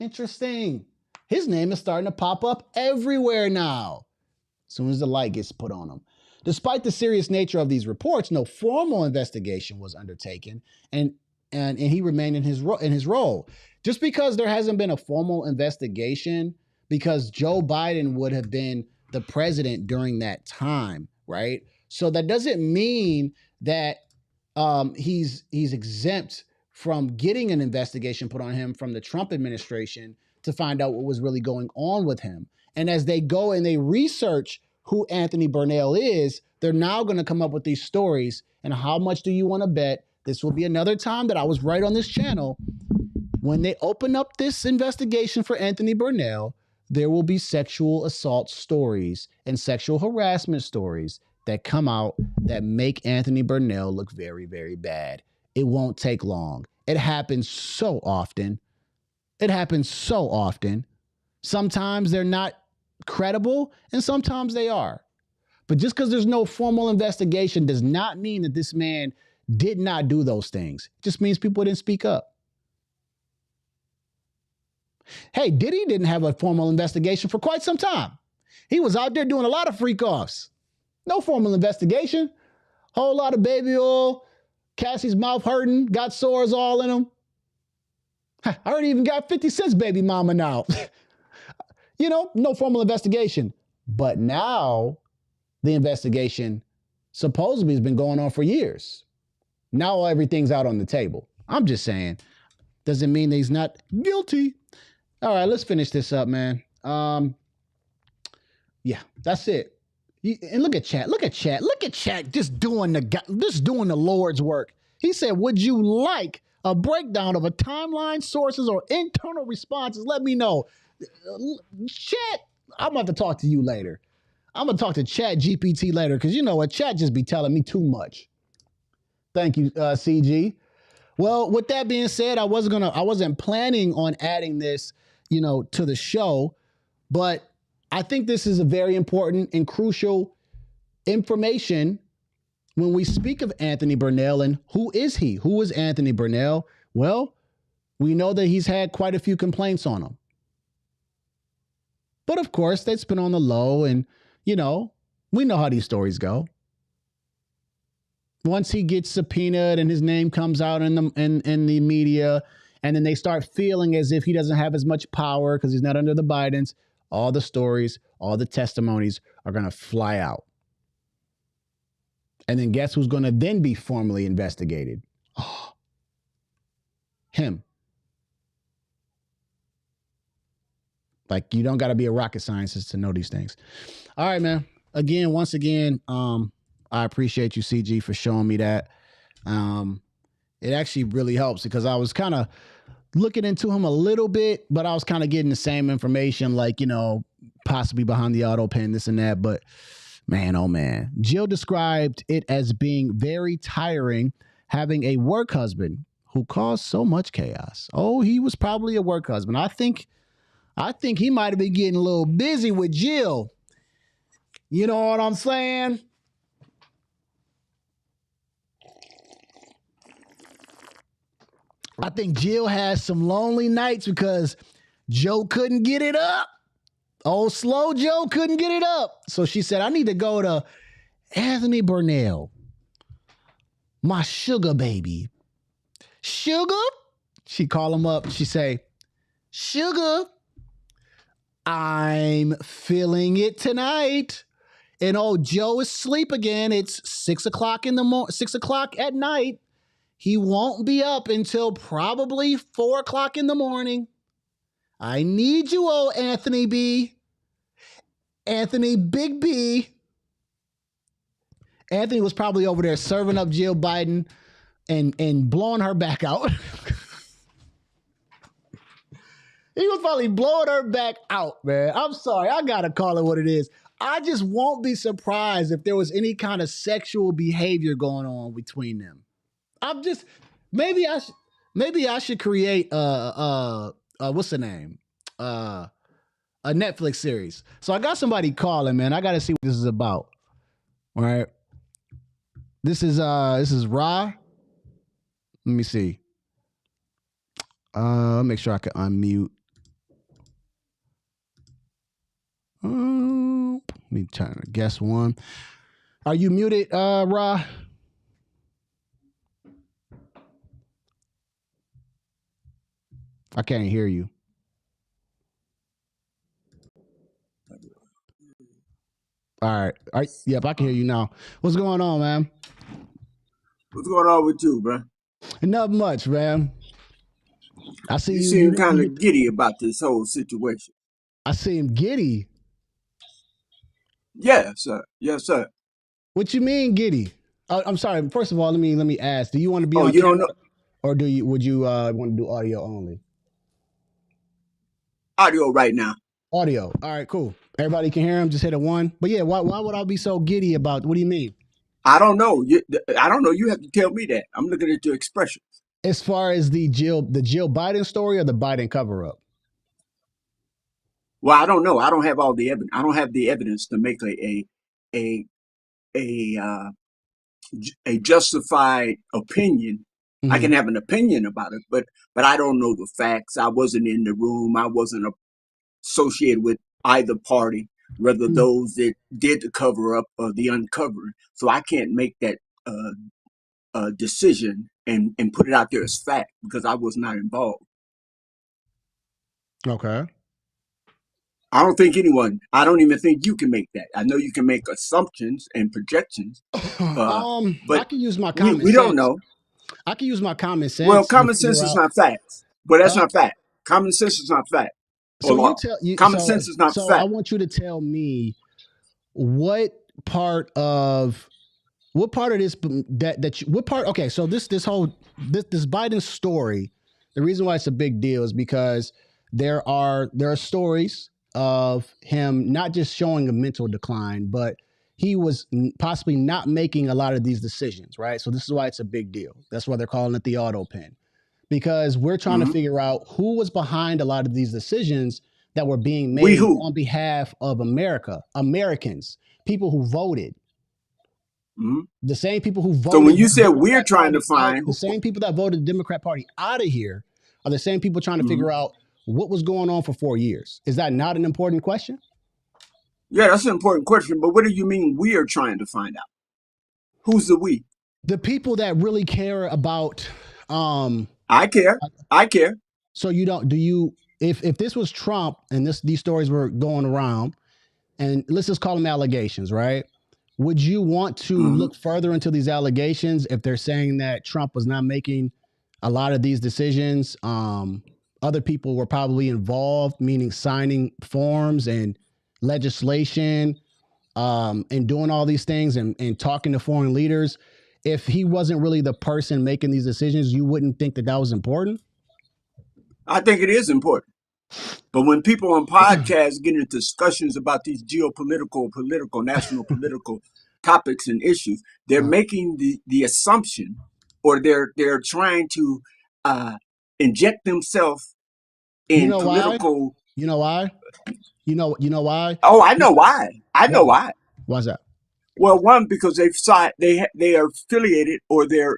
Interesting. His name is starting to pop up everywhere now, as soon as the light gets put on him. Despite the serious nature of these reports, no formal investigation was undertaken, and he remained in his role. Just because there hasn't been a formal investigation, because Joe Biden would have been the president during that time, right? So that doesn't mean that he's exempt from getting an investigation put on him from the Trump administration to find out what was really going on with him. And as they go and they research who Anthony Burnell is, they're now going to come up with these stories. And how much do you want to bet this will be another time that I was right on this channel? When they open up this investigation for Anthony Burnell, there will be sexual assault stories and sexual harassment stories that come out that make Anthony Burnell look very, very bad. It won't take long. It happens so often. Sometimes they're not credible and sometimes they are. But just because there's no formal investigation does not mean that this man did not do those things. It just means people didn't speak up. Hey, Diddy didn't have a formal investigation for quite some time. He was out there doing a lot of freak offs. No formal investigation. Whole lot of baby oil. Cassie's mouth hurting. Got sores all in him. I already even got 50 Cent's baby mama now. No formal investigation. But now the investigation supposedly has been going on for years. Now everything's out on the table. I'm just saying. Doesn't mean that he's not guilty. All right, let's finish this up, man. Yeah, that's it. And look at chat. Look at chat just doing the Lord's work. He said, would you like a breakdown of a timeline, sources, or internal responses? Let me know. Chat, I'm about to talk to you later. I'm going to talk to Chat GPT later because you know what? Chat just be telling me too much. Thank you, CG. Well, with that being said, I wasn't planning on adding this, to the show, but I think this is a very important and crucial information when we speak of Anthony Burnell. And who is he? Who is Anthony Burnell? Well, we know that he's had quite a few complaints on him. But of course, that's been on the low, and, we know how these stories go. Once he gets subpoenaed and his name comes out in the media, and then they start feeling as if he doesn't have as much power because he's not under the Bidens, all the stories, all the testimonies are going to fly out. And then guess who's going to then be formally investigated? Oh, him. Like, you don't got to be a rocket scientist to know these things. All right, man. Once again, I appreciate you, CG, for showing me that. It actually really helps because I was kind of looking into him a little bit, but I was kind of getting the same information, like, possibly behind the auto pen, this and that. But man, oh man. Jill described it as being very tiring having a work husband who caused so much chaos. Oh, he was probably a work husband. I think he might have been getting a little busy with Jill. You know what I'm saying? I think Jill has some lonely nights because Joe couldn't get it up. Old slow Joe couldn't get it up. So she said, I need to go to Anthony Burnell, my sugar baby. Sugar? She call him up. She say, Sugar, I'm feeling it tonight. And old Joe is asleep again. It's 6 o'clock at night. He won't be up until probably 4 o'clock in the morning. I need you, old Anthony B. Anthony Big B. Anthony was probably over there serving up Jill Biden and blowing her back out. He was probably blowing her back out, man. I'm sorry. I got to call it what it is. I just won't be surprised if there was any kind of sexual behavior going on between them. Maybe I maybe I should create what's the name? A Netflix series. So I got somebody calling, man. I got to see what this is about. All right. This is Ra. Let me see. Make sure I can unmute. Let me try to guess one. Are you muted, Ra? I can't hear you. All right. Yep, I can hear you now. What's going on, man? What's going on with you, bro? Not much, man. I see You you. seem kind of giddy about this whole situation. I seem giddy. Yes, sir. Yes, sir. What you mean giddy? I'm sorry. First of all, let me ask. Do you want to be on you camera, don't know or would you want to do audio only? audio right now? Audio. All right, cool. Everybody can hear him. Just hit a 1. But yeah, why would I be so giddy about? What do you mean? I don't know. I don't know. You have to tell me that. I'm looking at your expression. As far as the Jill Biden story or the Biden cover up? Well, I don't know. I don't have all the evidence. I don't have the evidence to make a justified opinion. I can have an opinion about it, but I don't know the facts. I wasn't in the room. I wasn't associated with either party, whether those that did the cover up or the uncovering. So I can't make that decision and put it out there as fact because I was not involved. Okay. I don't even think you can make that. I know you can make assumptions and projections. But I can use my common sense. We don't know. I can use my common sense. Well, common sense is not facts. But that's not fact. Common sense is not fact. So Common sense is not fact. fact. I want you to tell me what part of this okay, so this Biden story, the reason why it's a big deal is because there are stories of him not just showing a mental decline, but he was possibly not making a lot of these decisions, right? So this is why it's a big deal. That's why they're calling it the auto pen, because we're trying to figure out who was behind a lot of these decisions that were being made on behalf of Americans, people who voted. The same people who voted. So when you said we're trying to find the same people that voted the Democrat Party out of here are the same people trying to figure out what was going on for 4 years. Is that not an important question? Yeah, that's an important question. But what do you mean we are trying to find out? Who's the we? The people that really care about. I care. So if this was Trump and these stories were going around, and let's just call them allegations, right? Would you want to look further into these allegations if they're saying that Trump was not making a lot of these decisions? Other people were probably involved, meaning signing forms and legislation, and doing all these things and talking to foreign leaders. If he wasn't really the person making these decisions, you wouldn't think that was important? I think it is important. But when people on podcasts get into discussions about these geopolitical, national political topics and issues, they're making the assumption, or they're trying to inject themselves in political. Why? You know why? You know why? Oh, I know why. I know why. Why's that? Well, one, because they are affiliated, or they're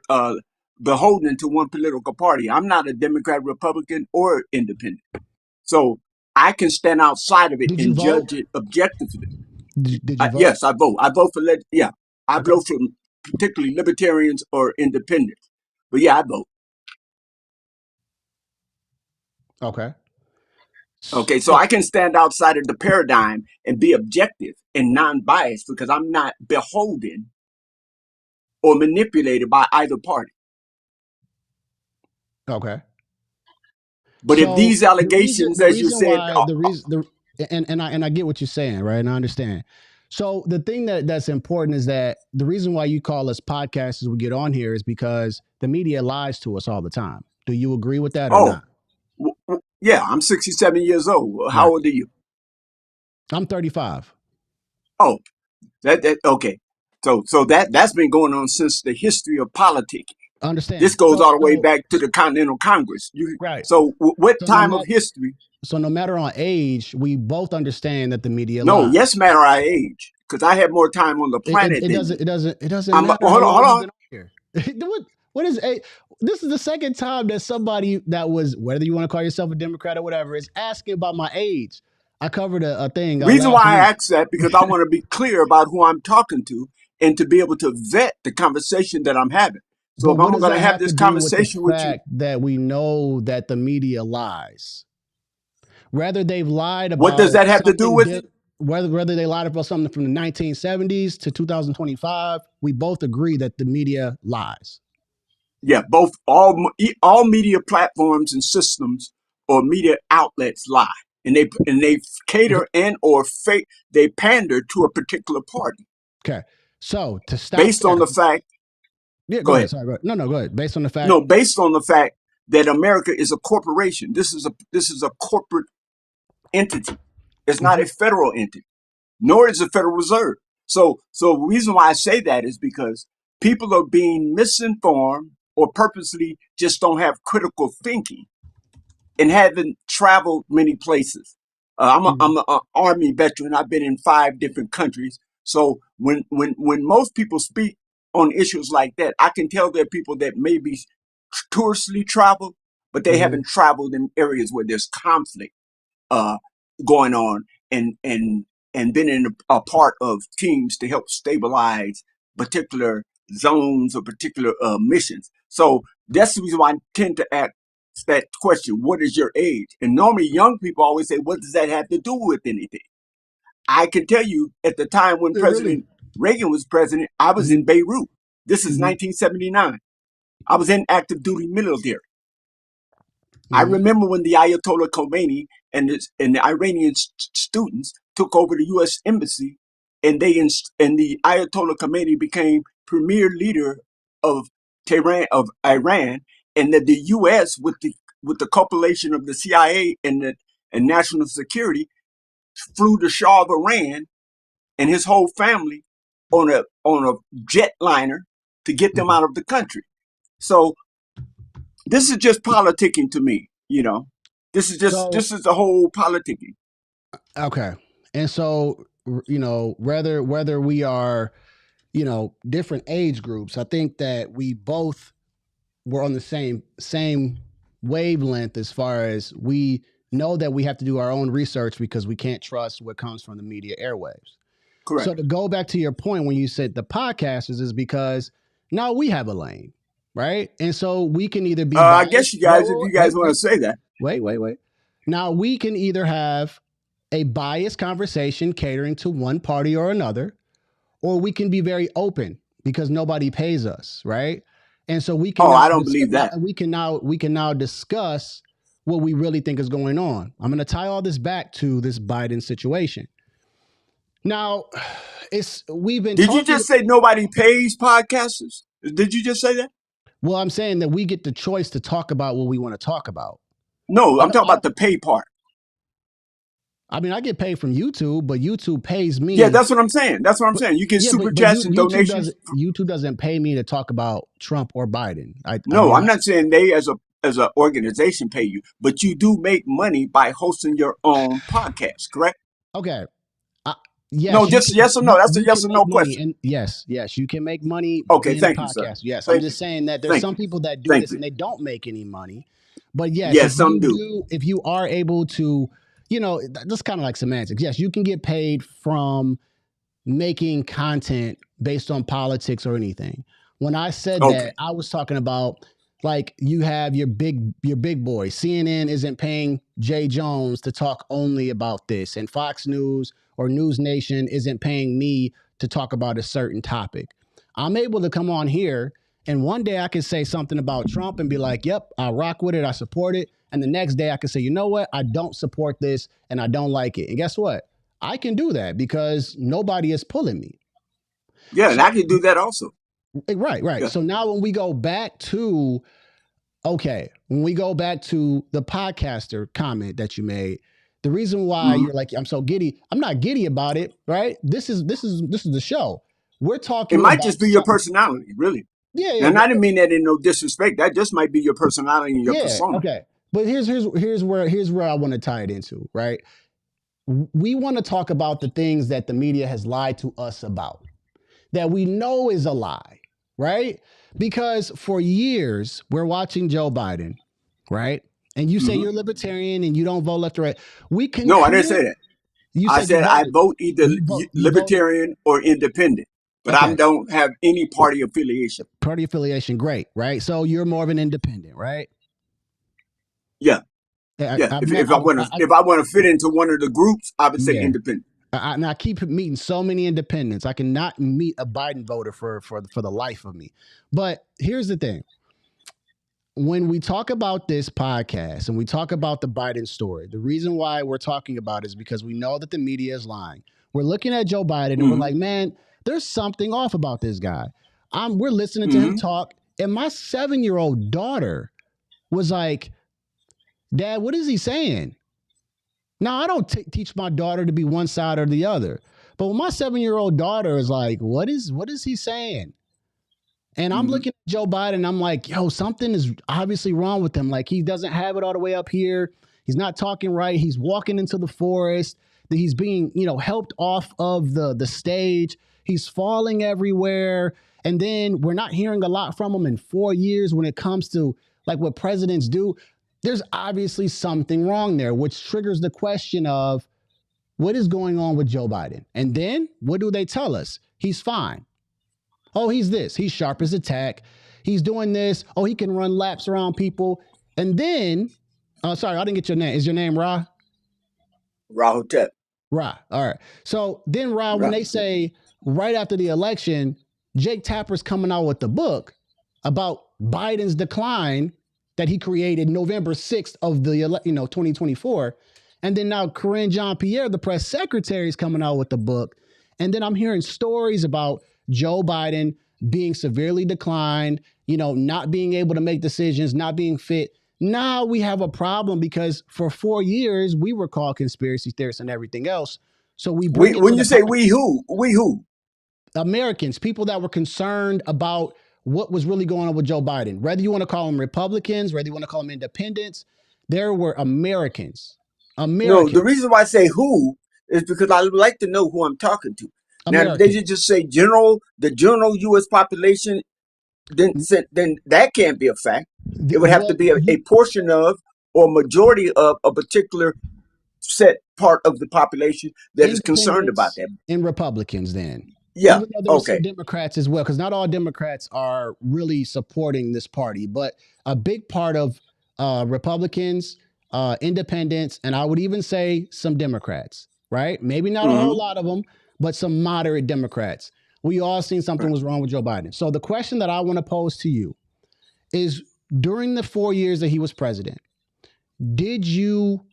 beholden to one political party. I'm not a Democrat, Republican, or independent. So I can stand outside of it and judge it objectively. Did you vote? Yes, I vote. I vote for I vote for particularly libertarians or independents. But yeah, I vote. Okay. Okay, so I can stand outside of the paradigm and be objective and non-biased because I'm not beholden or manipulated by either party. Okay. But if these allegations, as you said, and I get what you're saying, right? And I understand. So the thing that's important is that the reason why you call us podcasters, we get on here, is because the media lies to us all the time. Do you agree with that or not? Yeah, I'm 67 years old. How old are you? I'm 35. Oh, that okay. So that's been going on since the history of politics. Understand. This goes all the way So back to the Continental Congress. right. So what So time of history? no matter on age, we both understand that the media No, lies. yes, matter our age, because I have more time on the planet than you. It doesn't matter how Hold on, long hold you've on. been on here. What is a? This is the second time that somebody that was, whether you want to call yourself a Democrat or whatever, is asking about my age. I covered a thing Reason last why I week. ask that because I want to be clear about who I'm talking to and to be able to vet the conversation that I'm having. So But if what I'm does going to that have have to this do with the conversation with you, fact that we know that the media lies? Whether they've lied what does about that have to do something, with it? whether they lied about something from the 1970s to 2025, we both agree that the media lies. Yeah, both all media platforms and systems or media outlets lie, and they cater and or fake they pander to a particular party Okay. So to stop based on that, the fact. yeah, Go go ahead. ahead. Sorry, go ahead. No, go ahead. Based on the fact, No, based on the fact that America is a corporation. This is a corporate entity. It's not a federal entity, nor is the Federal Reserve. So the reason why I say that is because people are being misinformed or purposely just don't have critical thinking and haven't traveled many places. I'm an Army veteran. I've been in 5 different countries. So when most people speak on issues like that, I can tell they're people that maybe touristly travel, but they haven't traveled in areas where there's conflict uh, going on and been in a part of teams to help stabilize particular zones or particular missions. So that's the reason why I tend to ask that question, what is your age? And normally young people always say, what does that have to do with anything? I can tell you at the time when really, President Reagan was president, I was in Beirut. This is 1979. I was in active duty military. I remember when the Ayatollah Khomeini and the Iranian students took over the U.S. embassy, and the Ayatollah Khomeini became premier leader of Tehran of Iran, and that the U.S. with the cooperation of the CIA and national security flew the Shah of Iran and his whole family on a jetliner to get them out of the country. So this is just politicking to me, you know. This is the whole politicking. Okay. And so, whether we are, different age groups, I think that we both were on the same wavelength as far as we know that we have to do our own research because we can't trust what comes from the media airwaves. Correct. So to go back to your point when you said the podcasters is because now we have a lane, right? And so we can either be I biased. guess you guys, if you guys want to say that. Wait. Now we can either have a biased conversation catering to one party or another, or we can be very open because nobody pays us, right? And so we can I don't believe that. we can now discuss what we really think is going on. I'm going to tie all this back to this Biden situation. Now, we've been. Did you just say nobody pays podcasters? Did you just say that? Well, I'm saying that we get the choice to talk about what we want to talk about. No, I'm talking about the pay part. I mean, I get paid from YouTube, but YouTube pays me. Yeah, that's what I'm saying. You get super chats and donations. YouTube doesn't pay me to talk about Trump or Biden. I'm not saying they as an organization pay you, but you do make money by hosting your own podcast, correct? Okay. Yes. No, just yes or no. That's a yes or no question. And yes, you can make money. Okay, being thank a you, sir. Yes, I'm just saying that there's some people that do this and they don't make any money. But yes, some do. If you are able to, that's kind of like semantics. Yes, you can get paid from making content based on politics or anything. When I said that, I was talking about like you have your big boy. CNN isn't paying Jay Jones to talk only about this, and Fox News or News Nation isn't paying me to talk about a certain topic. I'm able to come on here and one day I can say something about Trump and be like, yep, I rock with it, I support it. And the next day I can say, you know what? I don't support this and I don't like it. And guess what? I can do that because nobody is pulling me. Yeah, and I can do that also. Right. Yeah. So now when we go back to the podcaster comment that you made, the reason why you're like, I'm so giddy, I'm not giddy about it, right? This is the show. We're talking. It might just be your personality, really. Yeah. And I didn't mean that in no disrespect. That just might be your personality and your Yeah. persona. Okay. But here's where I want to tie it into, right? We want to talk about the things that the media has lied to us about, that we know is a lie, right? Because for years we're watching Joe Biden, right? And you say you're libertarian and you don't vote left or right. We can No, I didn't say that. You I said you said I voted. vote either You vote. libertarian or independent, but I Okay. don't have any party affiliation. Party affiliation, great, right? So you're more of an independent, right? Yeah. Yeah. Yeah. If I want to fit into one of the groups, I would say Yeah. independent. And I keep meeting so many independents. I cannot meet a Biden voter for the life of me. But here's the thing. When we talk about this podcast and we talk about the Biden story, the reason why we're talking about it is because we know that the media is lying. We're looking at Joe Biden and we're like, man, there's something off about this guy. We're listening to him talk, and my 7-year-old daughter was like, Dad, what is he saying? Now, I don't teach my daughter to be one side or the other. But when my 7-year-old daughter is like, what is he saying? And I'm looking at Joe Biden, I'm like, yo, something is obviously wrong with him. Like, he doesn't have it all the way up here. He's not talking right. He's walking into the forest. He's being, helped off of the stage. He's falling everywhere. And then we're not hearing a lot from him in 4 years when it comes to like what presidents do. There's obviously something wrong there, which triggers the question of what is going on with Joe Biden? And then what do they tell us? He's fine. Oh, he's this. He's sharp as a tack. He's doing this. Oh, he can run laps around people. And then, sorry, I didn't get your name. Is your name Ra? Rahotep. Ra. All right. So then, Ra, when they say right after the election, Jake Tapper's coming out with the book about Biden's decline that he created November 6th of the 2024. And then now Karine Jean-Pierre, the press secretary, is coming out with the book. And then I'm hearing stories about Joe Biden being severely declined, not being able to make decisions, not being fit. Now we have a problem because for 4 years we were called conspiracy theorists and everything else. So when you say we who? Americans, people that were concerned about what was really going on with Joe Biden. Whether you want to call them Republicans, whether you want to call them independents, there were Americans. No, the reason why I say who is because I would like to know who I'm talking to. Now, if they just say the general U.S. population, then that can't be a fact. It would have to be a portion of or majority of a particular set part of the population that is concerned about that. And Republicans then. Yeah. Even though there's some Democrats as well, because not all Democrats are really supporting this party, but a big part of Republicans, independents, and I would even say some Democrats, right? Maybe not a whole lot of them, but some moderate Democrats. We all seen something was wrong with Joe Biden. So the question that I want to pose to you is, during the 4 years that he was president, did you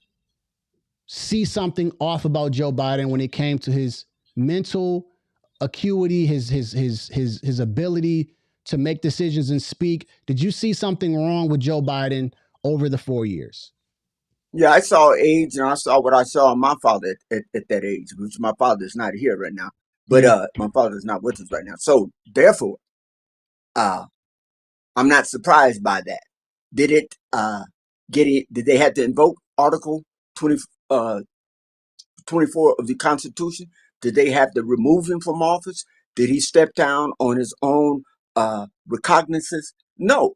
see something off about Joe Biden when it came to his mental acuity, his ability to make decisions and speak? Did you see something wrong with Joe Biden over the 4 years? Yeah, I saw age, and I saw what I saw in my father at that age, which my father is not here right now. But my father is not with us right now. So therefore, I'm not surprised by that. Did it did they have to invoke Article 24 of the Constitution? Did they have to remove him from office? Did he step down on his own recognizance? No.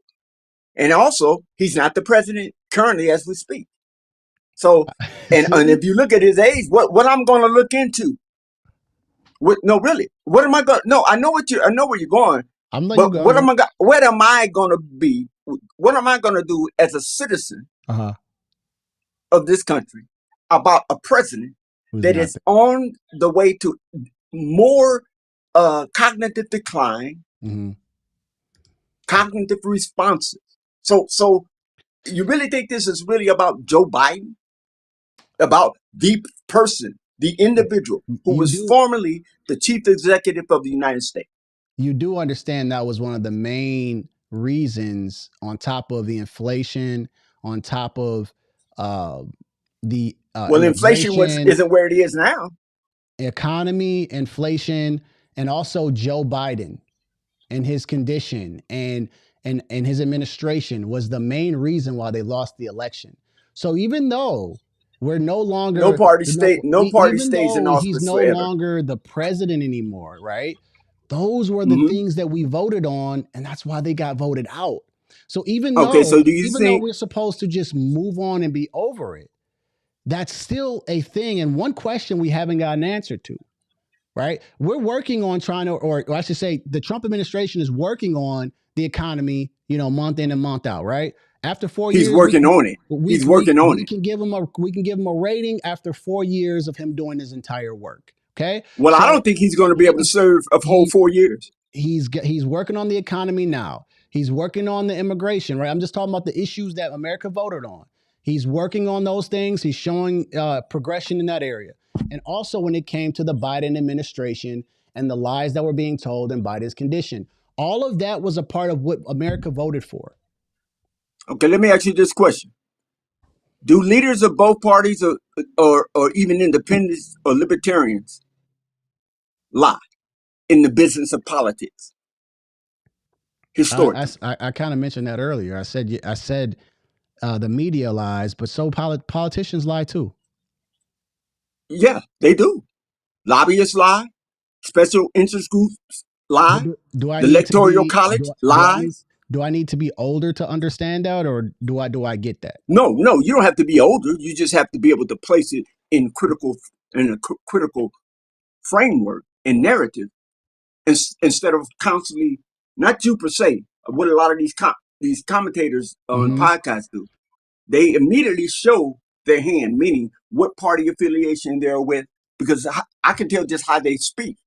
And also, he's not the president currently as we speak. So, and if you look at his age, what I'm going to look into? No, really, what am I going? No, I know where you're going. But what am I going to be? What am I going to do as a citizen of this country about a president that is on the way to more cognitive decline, cognitive responses? So you really think this is really about Joe Biden? About the person, the individual who was formerly the chief executive of the United States? You do understand that was one of the main reasons, on top of the inflation, on top of the inflation isn't where it is now. Economy, inflation, and also Joe Biden. and his condition and his administration was the main reason why they lost the election. So even though we're no longer, No party even stays in though he's office no forever. longer the president anymore, right? Those were the Hmm. things that we voted on, and that's why they got voted out. So Okay, so do you even though think we're supposed to just move on and be over it, that's still a thing. And one question we haven't gotten answered to, right? We're working on trying to, or I should say, the Trump administration is working on the economy, month in and month out, right? After 4 years, he's working on it? He's working on we it. can give him a rating after 4 years of him doing his entire work. Okay, Well, I so don't think he's going to be able to he's serve a whole he 4 years. he's working on the economy now. He's working on the immigration, right? I'm just talking about the issues that America voted on. He's working on those things. He's showing progression in that area. And also when it came to the Biden administration and the lies that were being told in Biden's condition, all of that was a part of what America voted for. Okay, let me ask you this question. Do leaders of both parties or even independents or libertarians lie in the business of politics historically? I kind of mentioned that earlier. I said the media lies, but so politicians lie too. Yeah, they do. Lobbyists lie. Special interest groups But lie. do I The need to Electoral be College do lies. I need to be older to understand that, or do I get that? No, you don't have to be older. You just have to be able to place it in critical framework and narrative instead of constantly, not you per se, what a lot of these commentators on Mm-hmm. podcasts do. They immediately show their hand, meaning what party affiliation they're with, because I can tell just how they speak.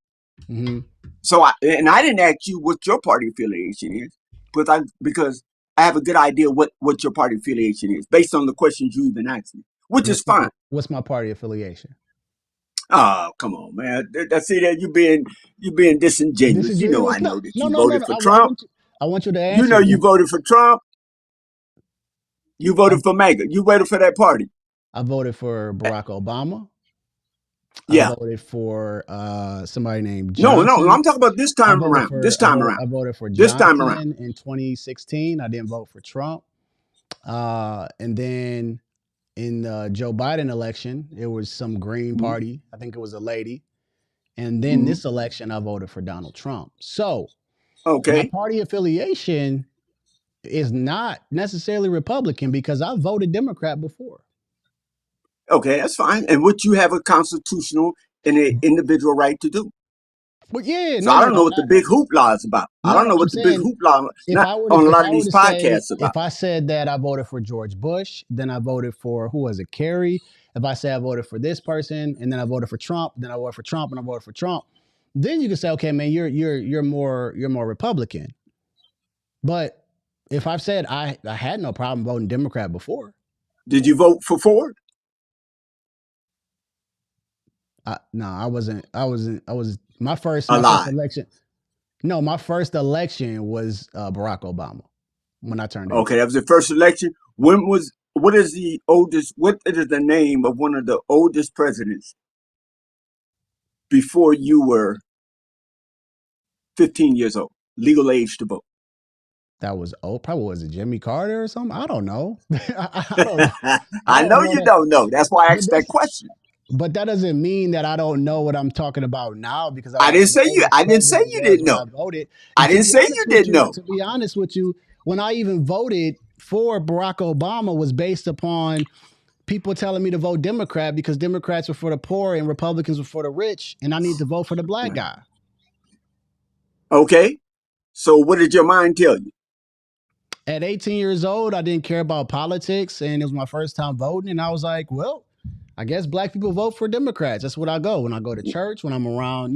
Mm-hmm. So I didn't ask you what your party affiliation is, because I have a good idea what your party affiliation is based on the questions you even asked me, which is fine. What's my party affiliation? Oh, come on, man! I see that you being disingenuous. You know, I Disingenuous? know that No, you no, no, voted no. for Trump. I want you to You answer. know, you voted for Trump. You voted for MAGA. You voted for that party. I voted for Barack Obama. I Yeah. voted for somebody named No, Johnson. I'm talking about this time around. I voted for This time around. Johnson in 2016. I didn't vote for Trump. And then in the Joe Biden election, it was some Green Party. I think it was a lady. And then this election, I voted for Donald Trump. So my Okay. party affiliation is not necessarily Republican because I voted Democrat before. Okay, that's fine. And what you have a constitutional and an individual right to do. But yeah, So I don't know what the big hoopla is about. I don't know I'm what the big saying hoopla if not I were on a lot of to these say, podcasts about. if I said that I voted for George Bush, then I voted for who was it, Kerry? If I say I voted for this person and then I voted for Trump, then I voted for Trump and I voted for Trump, then you can say, okay, man, you're more Republican. But if I've said I had no problem voting Democrat before. Did you vote for Ford? No, I wasn't. I was my first election. No, my first election was Barack Obama when I turned 18. Okay, that was the first election. What is the name of one of the oldest presidents before you were 15 years old, legal age to vote? That was probably was it Jimmy Carter or something? I don't know. I don't know. I know you don't know. That's why I asked that question. But that doesn't mean that I don't know what I'm talking about now because I didn't say you didn't know. I voted. I didn't say you didn't know. To be honest with you, when I even voted for Barack Obama was based upon people telling me to vote Democrat because Democrats were for the poor and Republicans were for the rich, and I need to vote for the black guy. Okay. So what did your mind tell you? At 18 years old, I didn't care about politics, and it was my first time voting, and I was like, well, I guess black people vote for Democrats. That's what I go when I go to church, when I'm around,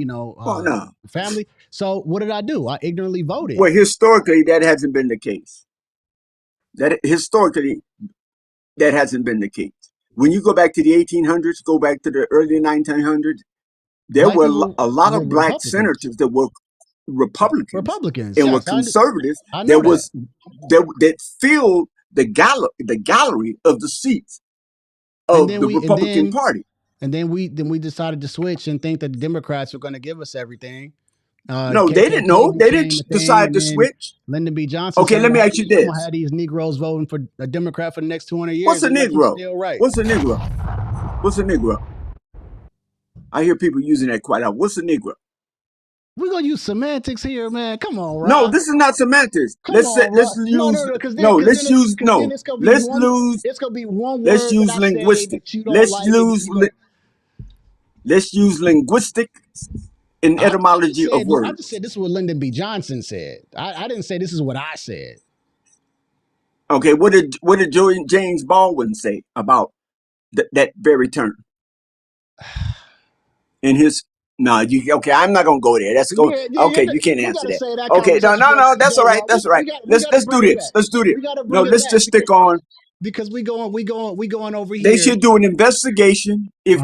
family. So what did I do? I ignorantly voted. Well, historically, that hasn't been the case. That hasn't been the case. When you go back to the 1800s, go back to the early 1900s, there were a lot of black senators that were Republicans and were conservatives that filled the gallery of the seats of the Republican Party. And then we decided to switch and think that the Democrats were going to give us everything. No, they didn't KKK know. They didn't became a thing, decide and to then switch. Lyndon B. Johnson Okay, said, let me ask you I'm gonna this. have these Negroes voting for a Democrat for the next 200 years. What's a And look, he's Negro? still right. What's a Negro? What's a Negro? I hear people using that quite a lot. What's a Negro? We're gonna use semantics here, man. Come on, Rob. No, this is not semantics. Come Let's on, let's Rob. use Because no. then Let's use no. it's gonna be Let's one. lose. It's gonna be one Let's word that use I say linguistic. that you don't Let's like. use. Let's use linguistics in etymology of I words. just said this is what Lyndon B. Johnson said. I didn't say this is what I said. Okay, what did James Baldwin say about that very term? In his okay, I'm not gonna go there. That's going okay. You can't answer that. Say that Okay, no, that's all right. That's all right. Let's do bring it this. back. Let's do this. We gotta No, bring it let's back just stick on. because we going over here. They should do an investigation. If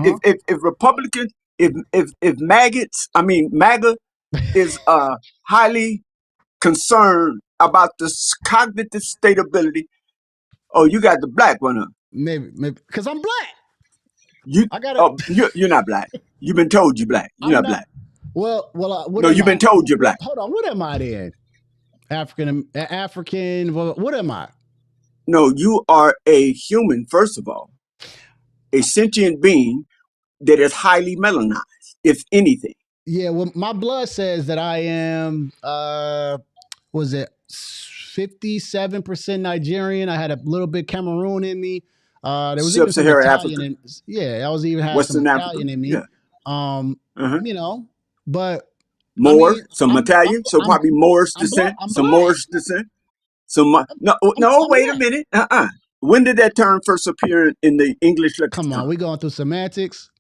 Republicans, if maggots, I mean MAGA, is highly concerned about the cognitive stability. Oh, you got the black one, huh? Maybe because I'm black. You're not black. You've been told you're black. You're not black. Well, what no, am you've been told you're black. Hold on, what am I then? African. What am I? No, you are a human, first of all, a sentient being that is highly melanized, if anything. Yeah, well, my blood says that I am. Was it 57% Nigerian? I had a little bit Cameroon in me. There was even some Italian in. I was even had Western some Africa. Italian in me. Yeah. You know, but Moor, some Italian, so probably Moorish descent, some Moorish descent. Wait a minute. When did that term first appear in the English lexicon? Come on, we going through semantics.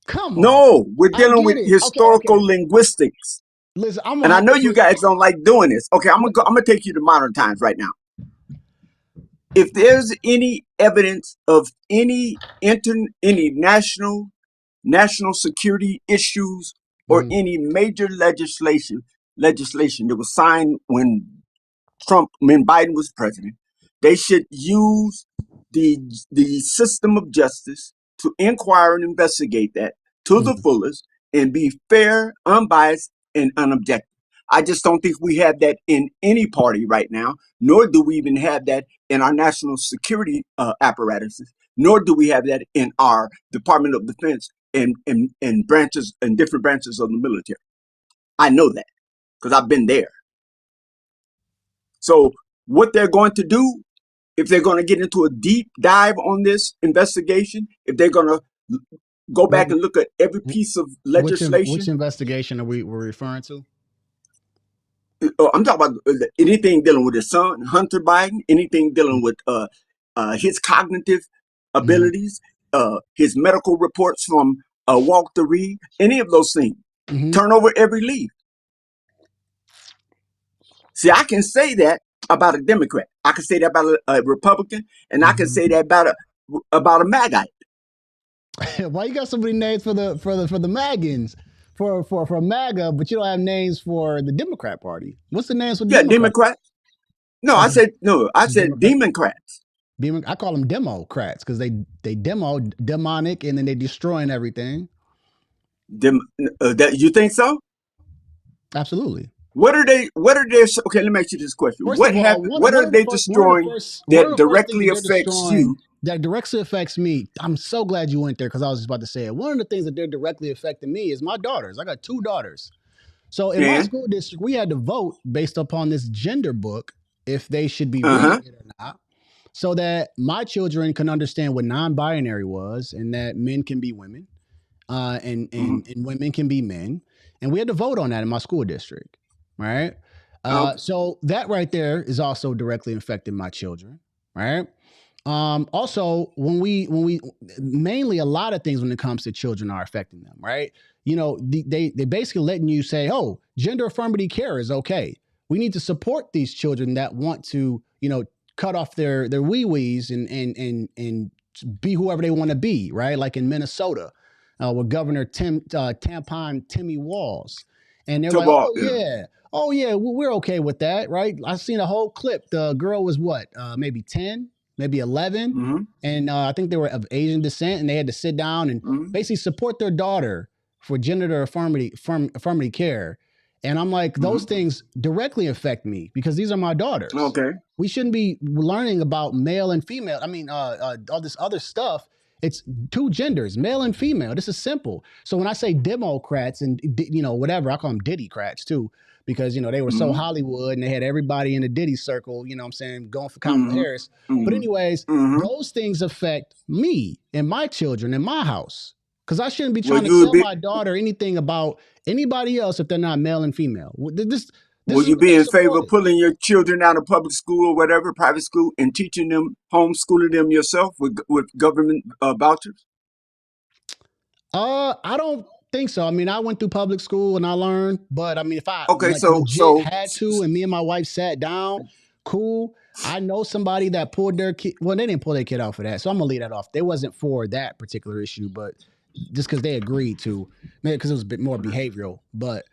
Come on. No, we're dealing with historical linguistics. Listen, and I know you guys don't like doing this. Okay, I'm gonna take you to modern times right now. If there's any evidence of any national security issues or any major legislation that was signed when Biden was president, they should use the system of justice to inquire and investigate that to the fullest and be fair, unbiased, and unobjective. I just don't think we have that in any party right now, nor do we even have that in our national security apparatuses, nor do we have that in our Department of Defense and branches and different branches of the military. I know that because I've been there. So what they're going to do, if they're going to get into a deep dive on this investigation, if they're going to go back and look at every piece of legislation. Which investigation are we referring to? I'm talking about anything dealing with his son, Hunter Biden, anything dealing with his cognitive abilities, his medical reports from Walter Reed, any of those things. Turn over every leaf. See, I can say that about a Democrat. I can say that about a Republican, and I can say that about a Magite. Why you got so many names for the Magans? For MAGA, but you don't have names for the Democrat Party. What's the names for the Democrat? No, I said Democrats. I call them Democrats because they demonic, and then they destroying everything. You think so? Absolutely. What are they? Okay, let me ask you this question. What are they destroying that directly affects you? That directly affects me. I'm so glad you went there because I was just about to say it. One of the things that they're directly affecting me is my daughters. I got 2 daughters. So in my school district, we had to vote based upon this gender book if they should be reading it or not, so that my children can understand what non-binary was and that men can be women, and women can be men. And we had to vote on that in my school district, right? So that right there is also directly affecting my children, right? Also, when we mainly a lot of things when it comes to children are affecting them, right? You know, they basically letting you say, oh, gender affirmity care is okay. We need to support these children that want to, cut off their wee-wees and be whoever they want to be, right? Like in Minnesota, with Governor Tampon Timmy Walls. And they're like, oh yeah, we're okay with that, right? I've seen a whole clip. The girl was what, maybe 10? Maybe 11, and I think they were of Asian descent, and they had to sit down and basically support their daughter for gender affirmity care. And I'm like, those things directly affect me because these are my daughters. Okay. We shouldn't be learning about male and female. I mean, all this other stuff. It's two genders, male and female. This is simple. So when I say Democrats and, whatever, I call them Diddy-crats too, because, they were so Hollywood and they had everybody in the Diddy circle, what I'm saying, going for Kamala Harris. But anyways, those things affect me and my children in my house. Because I shouldn't be trying to tell my daughter anything about anybody else if they're not male and female. This Will is you what be they in favor of supported. pulling your children out of public school or whatever, private school, and teaching them, homeschooling them yourself with government vouchers? I don't think so. I mean, I went through public school and I learned, but I mean, if I Okay, like legit so had to, and me and my wife sat down, cool. I know somebody that pulled their kid. Well, they didn't pull their kid out for that, so I'm gonna leave that off. They wasn't for that particular issue, but just because they agreed to, maybe because it was a bit more behavioral. But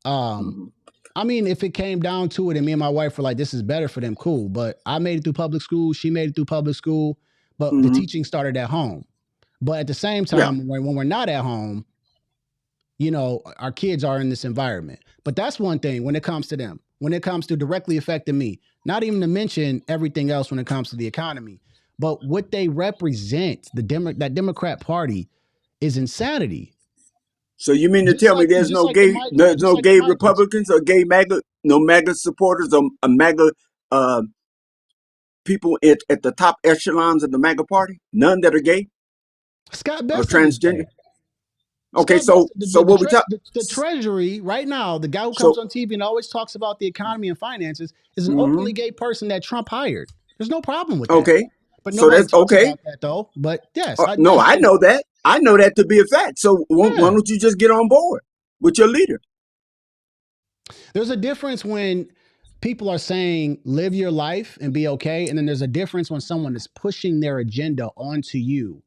I mean, if it came down to it, and me and my wife were like, "This is better for them," cool. But I made it through public school. She made it through public school, but the teaching started at home. But at the same yeah. time, when we're not at home, our kids are in this environment. But that's one thing when it comes to them, when it comes to directly affecting me, not even to mention everything else when it comes to the economy, but what they represent, that Democrat Party is insanity. So you mean to Just tell me like there's no gay Migrants. Republicans or gay MAGA, no MAGA supporters or MAGA people at the top echelons of the MAGA party? None that are gay Scott or Bessent is transgender? gay. Okay, Scott Bessent, so what we talk? the Treasury right now, the guy who comes So on TV and always talks about the economy and finances is an openly gay person that Trump hired. There's no problem with that. okay, But so nobody that's talks okay. about that though. But yes, No, I again, know that. I know that to be a fact. So why yeah. don't you just get on board with your leader? There's a difference when people are saying live your life and be okay, and then there's a difference when someone is pushing their agenda onto you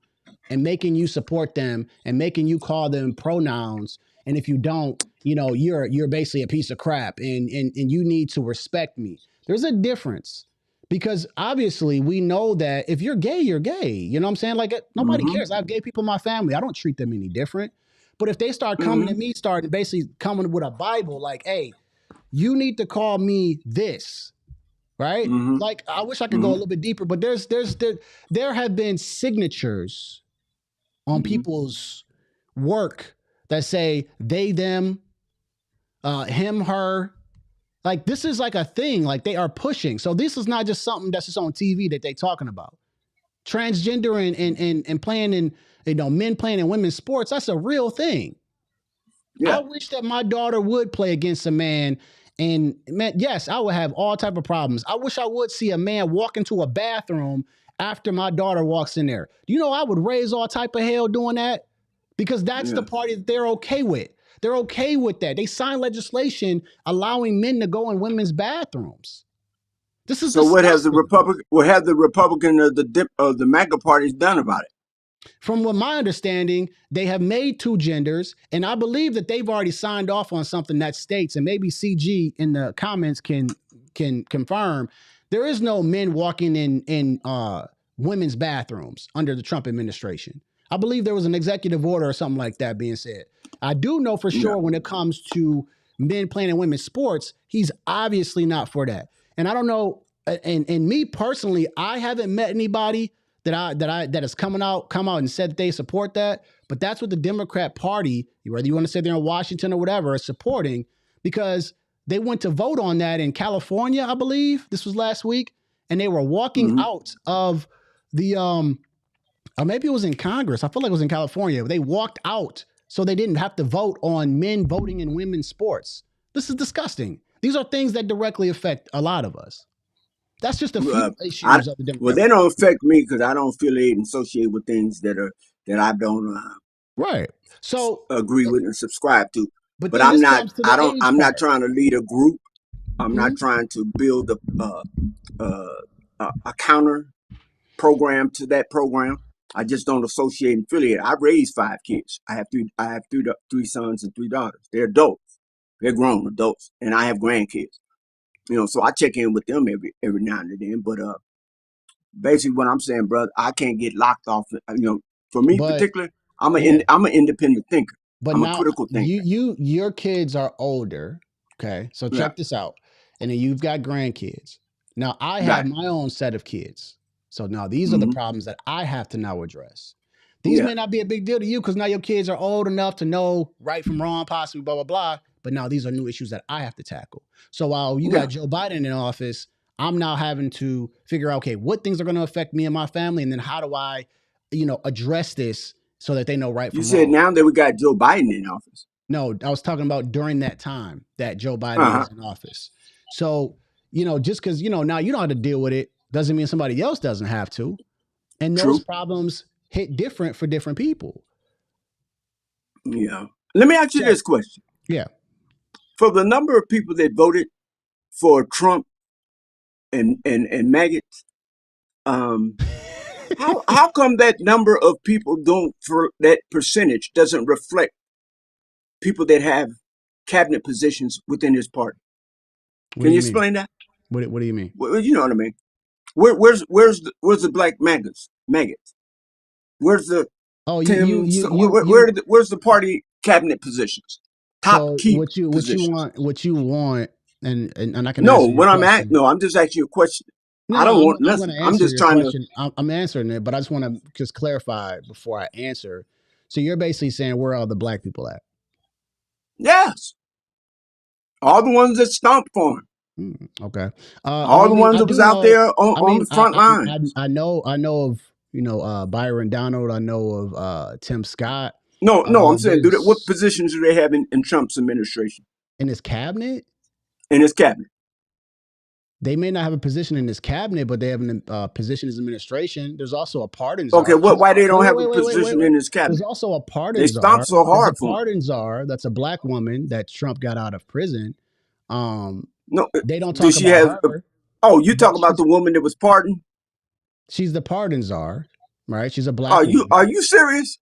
and making you support them and making you call them pronouns. And if you don't, you're basically a piece of crap and you need to respect me. There's a difference because obviously we know that if you're gay, you're gay. You know what I'm saying? Like nobody cares. I have gay people in my family. I don't treat them any different. But if they start coming to me, starting basically coming with a Bible, like, hey, you need to call me this, right? Like I wish I could go a little bit deeper, but there have been signatures on people's work that say they, them, him, her. Like this is like a thing. Like they are pushing. So this is not just something that's just on TV that they talking about. Transgender and playing in men playing in women's sports. That's a real thing. Yeah. I wish that my daughter would play against a man. And man, yes, I would have all type of problems. I wish I would see a man walk into a bathroom after my daughter walks in there. I would raise all type of hell doing that because that's the party that they're okay with. They're okay with that. They signed legislation allowing men to go in women's bathrooms. This is so disgusting. what have the Republican or the MAGA parties done about it? From what my understanding, they have made two genders, and I believe that they've already signed off on something that states, and maybe CG in the comments can confirm, there is no men walking in women's bathrooms under the Trump administration. I believe there was an executive order or something like that being said. I do know for sure when it comes to men playing in women's sports, he's obviously not for that. And I don't know, and me personally, I haven't met anybody that has come out and said that they support that. But that's what the Democrat Party, whether you want to say they're in Washington or whatever, is supporting because they went to vote on that in California, I believe. This was last week. And they were walking out of the, or maybe it was in Congress. I feel like it was in California. They walked out so they didn't have to vote on men voting in women's sports. This is disgusting. These are things that directly affect a lot of us. That's just a few issues of the Democrat. Well, they don't affect me because I don't affiliate and associate with things that I don't right. So agree with and subscribe to. But I'm not. I'm not trying to lead a group. I'm not trying to build a counter program to that program. I just don't associate and affiliate. I raised 5 kids. I have three sons and 3 daughters. They're adults. They're grown adults, and I have grandkids. So I check in with them every now and then. But basically, what I'm saying, brother, I can't get locked off. For me particularly, I'm an independent thinker. But I'm now a critical thinker. your kids are older. Okay, so Yeah. check this out. And then you've got grandkids. Now I have Right. my own set of kids. So now these are the Hmm. problems that I have to now address. These Yeah. may not be a big deal to you because now your kids are old enough to know right from wrong, possibly blah blah blah. But now these are new issues that I have to tackle. So while you Yeah. got Joe Biden in office, I'm now having to figure out, okay, what things are going to affect me and my family, and then how do I, address this so that they know right You from said wrong. now that we got Joe Biden in office. No, I was talking about during that time that Joe Biden Uh-huh. was in office. So, just because, now you don't have to deal with it doesn't mean somebody else doesn't have to. And those True. problems hit different for different people. Yeah. Let me ask you So, this question. yeah. For the number of people that voted for Trump and maggots, how come that number of people don't, for that percentage doesn't reflect people that have cabinet positions within his party? What Can do you you mean? explain that? What do you mean? Well, you know what I mean. Where's the black maggots? Maggots. Where's the Oh, where's the party cabinet positions? Top so key what positions. you want, and I can No, answer your what I'm at. question. No, I'm just asking you a question. No, I no, don't I'm want I'm going nothing. to I'm answer just your trying to. question. I'm answering it, but I just want to just clarify before I answer. So you're basically saying where are the black people at? Yes, all the ones that stomped for him. Okay. All the ones I that was do out know. there on the front lines. I know. I know of Byron Donald. I know of Tim Scott. No, I'm saying, what There's positions do they have in Trump's administration, in his cabinet. in his cabinet? They may not have a position in his cabinet, but they have a position in his administration. There's also a pardon Okay, czar. why they Wait, don't wait, have a wait, wait, wait, wait, position wait. in his There's cabinet? also a They pardon stomped czar. so There's a hard for him. pardon czar. That's a black woman that Trump got out of prison. Um, No, they don't does talk she about have? her, Oh, you but talk about the woman that was pardoned? she's the pardon czar, right? She's a black woman. Are you serious?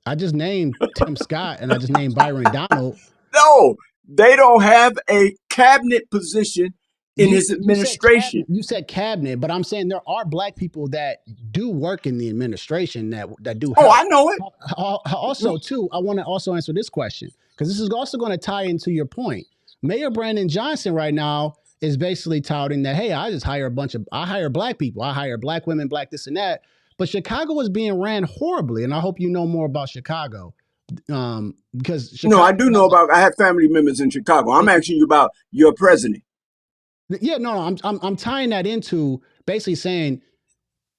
I just named Tim Scott and I just named Byron Donald. No, they don't have a cabinet position in his You said administration. cabinet. You said cabinet, but I'm saying there are black people that do work in the administration that do Oh, help. I know it. Also, too, I want to also answer this question because this is also going to tie into your point. Mayor Brandon Johnson right now is basically touting that, hey, I hire black people, I hire black women, black this and that. But Chicago is being ran horribly, and I hope you know more about Chicago. Because No, I Chicago do know has about. I have family members in Chicago. I'm asking you about your president. yeah, no, I'm tying that into basically saying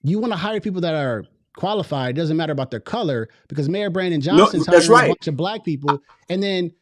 you want to hire people that are qualified. It doesn't matter about their color because Mayor Brandon No, Johnson's that's hiring a right. bunch of black people, and then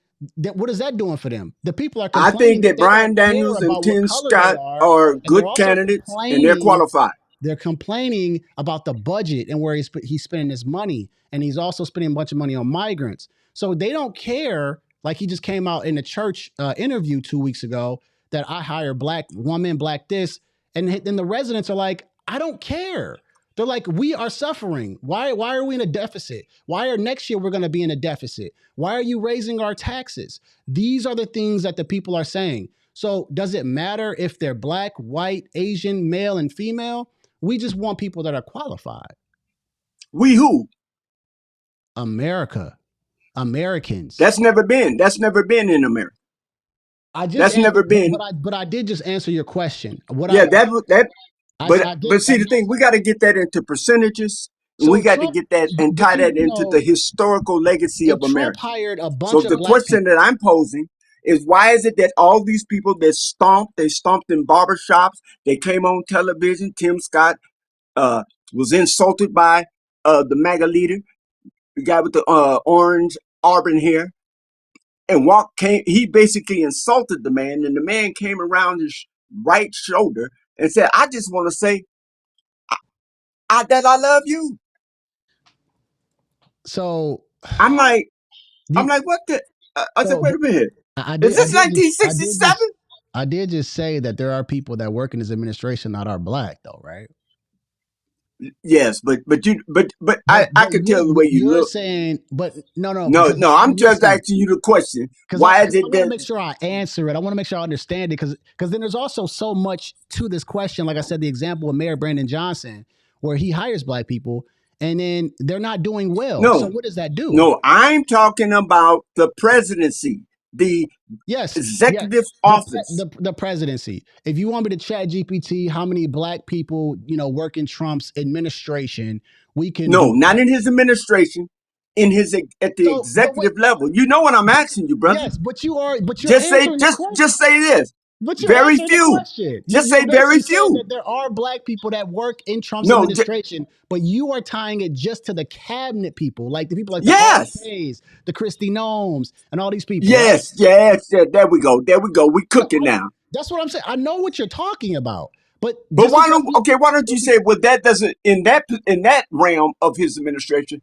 what is that doing for them? The people are I think complaining that that they don't Brian care Daniels and about what Tim color they Scott are, are and they're good also candidates and they're complaining. qualified. They're complaining about the budget and where he's spending his money, and he's also spending a bunch of money on migrants. So they don't care. Like he just came out in a church interview 2 weeks ago that I hire black woman, black this, and then the residents are like, I don't care. They're like, we are suffering. Why are we in a deficit? Why are next year we're going to be in a deficit? Why are you raising our taxes? These are the things that the people are saying. So does it matter if they're black, white, Asian, male, and female? We just want people that are qualified. We who? Americans. That's never been in America. I just That's answered, never been. but I did just answer your question. Yeah, that. I did. But see, the thing, we got to get that into percentages, and So we got to Trump, get that and but tie that into the historical legacy of Trump America. hired a So bunch of the black question that people. I'm posing is, why is it that all these people that they stomped in barbershops, they came on television, Tim Scott was insulted by the MAGA leader, the guy with the orange auburn hair, and he basically insulted the man, and the man came around his right shoulder and said, I just want to say that I love you. So I'm like, what the? I said, so wait a minute. I Is did this 1967? I did just say that there are people that work in his administration that are black though, right? Yes, but I could tell the way you you're look. saying, but no, because No, I'm just listen, asking you the question. because Why is I it want to that? make sure I answer it. I want to make sure I understand it because then there's also so much to this question. Like I said, the example of Mayor Brandon Johnson, where he hires black people and then they're not doing well. So No, what does that do? no, I'm talking about the presidency. the Yes, executive yes. office. The presidency. If you want me to chat GPT how many black people, work in Trump's administration, we can No, do not that. in his administration, in his at the So, but wait, executive level. You know what I'm asking you, brother? yes, but you're Just say answering the just question. just say this. But you're Very answering the few. question. Just You're say very basically saying few. that there are black people that work in Trump's No, administration, but you are tying it just to the cabinet people, like the people like the yes. RFKs, the Christy Nomes, and all these people, right? Yes. There we go. There we go. We No, cooking now. that's what I'm saying. I know what you're talking about, but But just because why don't you say, well, that doesn't, in that realm of his administration,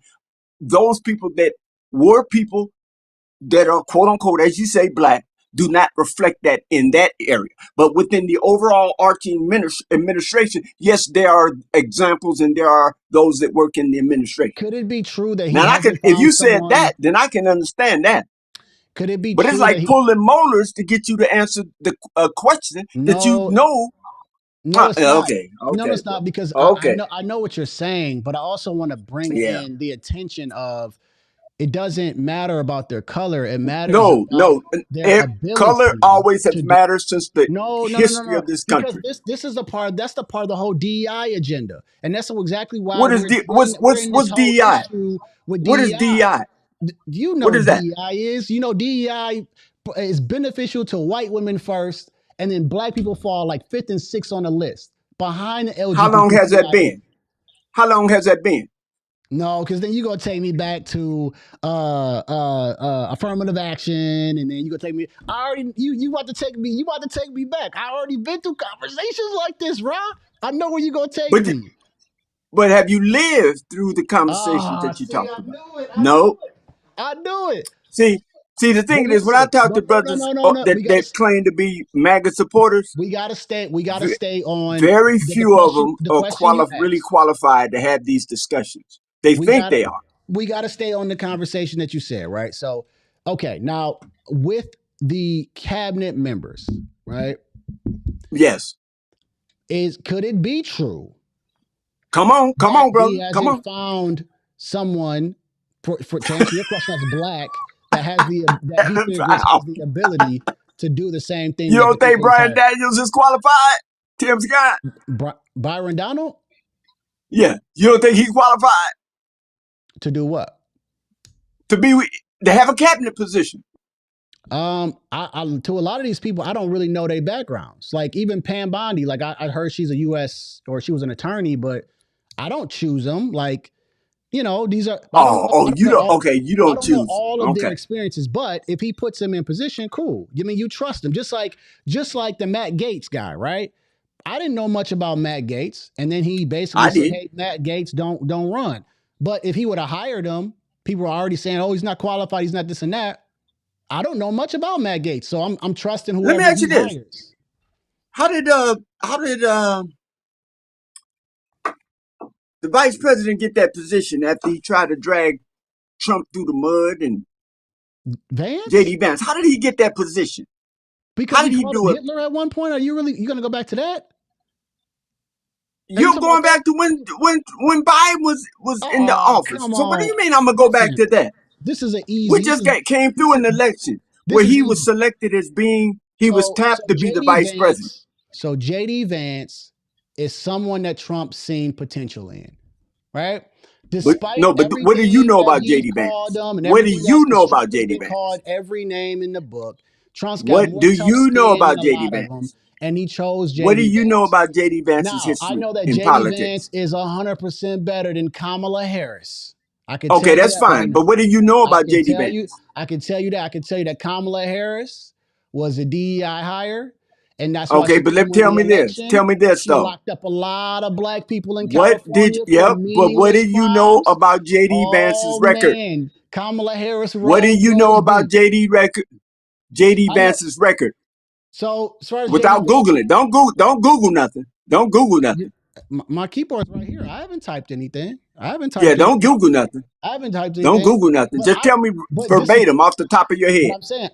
those people that were people that are quote unquote, as you say, black, do not reflect that in that area. But within the overall arching administration, yes, there are examples and there are those that work in the administration. could it be true that he Now, hasn't if found you said someone? that, then I can understand that. Could it be But it's true that like he? pulling molars to get you to answer the question that you No, know. no, it's not. Okay, No, okay, it's not because okay. I know what you're saying, but I also want to bring Yeah. in the attention of it doesn't matter about their color. It matters No, about no. their Color ability always has to do. mattered since the history No. of this Because country. this is the part. That's the part of the whole DEI agenda, and that's exactly why What is we're in this what's whole DEI? issue with What is DEI. DEI? You know What what is that? DEI is. You know DEI is beneficial to white women first, and then black people fall like fifth and sixth on the list behind the How long has that LGBTQIA. been? How long has that been? No, because then you're gonna take me back to affirmative action, and then you're gonna take me. I already you about to take me. You about to take me back. I already been through conversations like this, Rob. I know where you gonna take But me. but have you lived through the conversations Ah, that you see, talked I about? knew it. I knew No. it. I knew it. See, the But thing is, when I listen, talk to but no, brothers no. that claim to be MAGA supporters, We gotta stay. We gotta v- stay on very the few of question. them The are question you really asked. qualified to have these discussions. They We think got they are. we got to stay on the conversation that you said, right? So, okay, now with the cabinet members, right? Yes. Could it be true Come that on, brother. he Come hasn't on. found someone for to answer your question as black that he figures has the ability to do the same thing You that the don't think people in Brian cabinet? Daniels is qualified? Tim Scott? Byron Donald Yeah. You don't think he's qualified to do what? to be to have a cabinet position? I to a lot of these people, I don't really know their backgrounds. Like even Pam Bondi, like I heard she's a U.S. or she was an attorney, but I don't choose them. Like these are You don't. Okay, you I don't don't know choose. all of their Okay, experiences. But if he puts them in position, cool. I mean, you trust them, just like the Matt Gaetz guy, right? I didn't know much about Matt Gaetz, and then he basically I said, did. "Hey, Matt Gaetz, don't run." But if he would have hired him, people are already saying, "Oh, he's not qualified. He's not this and that." I don't know much about Matt Gaetz, so I'm trusting Let me whoever ask you he this: hires. How did the vice president get that position after he tried to drag Trump through the mud and Vance? JD Vance? How did he get that position? Because How he did he called him do it? Hitler at one point. Are you gonna go back to that? Are you You're talking about going that? back to when Biden was in the Oh, office. come So what do on. you mean I'm gonna go back Listen, to that? this is an We easy. just came This through is an election this where is he was easy. selected as he was So tapped to be the vice president. JD Vance is someone that Trump seen potential in, right? But Despite no, but what do you everything know that about he's JD called Vance? them and What do everything else, you because know about Trump has JD been Vance? called every name in the book. Trump's got What more do tough you know skin than about a JD lot of them, Vance? and he chose What do JD you know Vance. about JD Vance's Now, I history know that in JD Vance politics? is 100% better than Kamala Harris. I can Okay, tell you that's that right fine. now. But what do you know I about can JD tell you, Vance? I can tell you that. I can tell you that Kamala Harris was a DEI hire, and that's why Okay, she but couldn't win tell the me this. election. Tell me And this she though. locked up a lot of black people in California for But what do meaningless you know crimes. about JD Vance's Oh record? man, Kamala Harris What do rolled you know those about deep. JD I know. Vance's record? So as far as JD Without Vance, Googling. Don't Google nothing. Don't Google nothing. my keyboard's right here. I haven't typed anything. I haven't Yeah, typed don't anything. Google nothing. I haven't typed Don't anything. Google nothing. But Just tell me this is verbatim off the top of your but head. I'm saying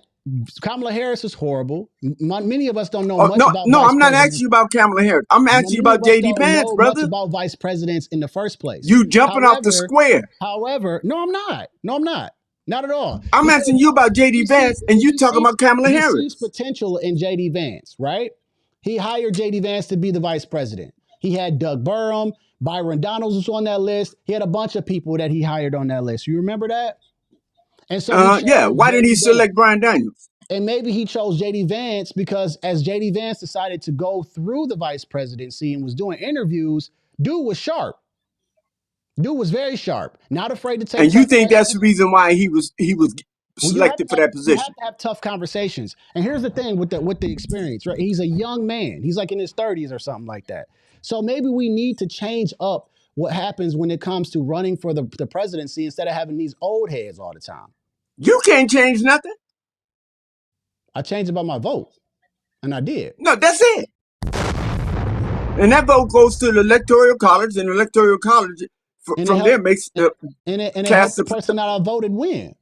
Kamala Harris is horrible. Many of us don't know Oh, much no, about no, vice I'm not asking presidents. you about Kamala Harris. I'm asking you Many about of us JD don't Vance, know much brother. about vice presidents in the first place. You jumping off the However, square. no, I'm not. No, I'm not. Not at all. I'm asking you about J.D. Vance, and you talking about Kamala He sees Harris. potential in J.D. Vance, right? He hired J.D. Vance to be the vice president. He had Doug Burham, Byron Donalds was on that list. He had a bunch of people that he hired on that list. You remember that? And so he Yeah. chose Why didn't he J.D. select Vance. Brian Daniels? And maybe he chose J.D. Vance because as J.D. Vance decided to go through the vice presidency and was doing interviews, dude was sharp. Dude was very sharp. Not afraid to take And you tough think that's the questions. reason why he was Well, selected for that you have position? to have tough conversations. And here's the thing with the experience, right? He's a young man. He's like in his 30s or something like that. So maybe we need to change up what happens when it comes to running for the presidency instead of having these old heads all the time. You can't change nothing. I changed about my vote, and I did. No, that's it. And that vote goes to the Electoral College, and the Electoral College And it from there helped, makes the and it cast helped the person that I voted win.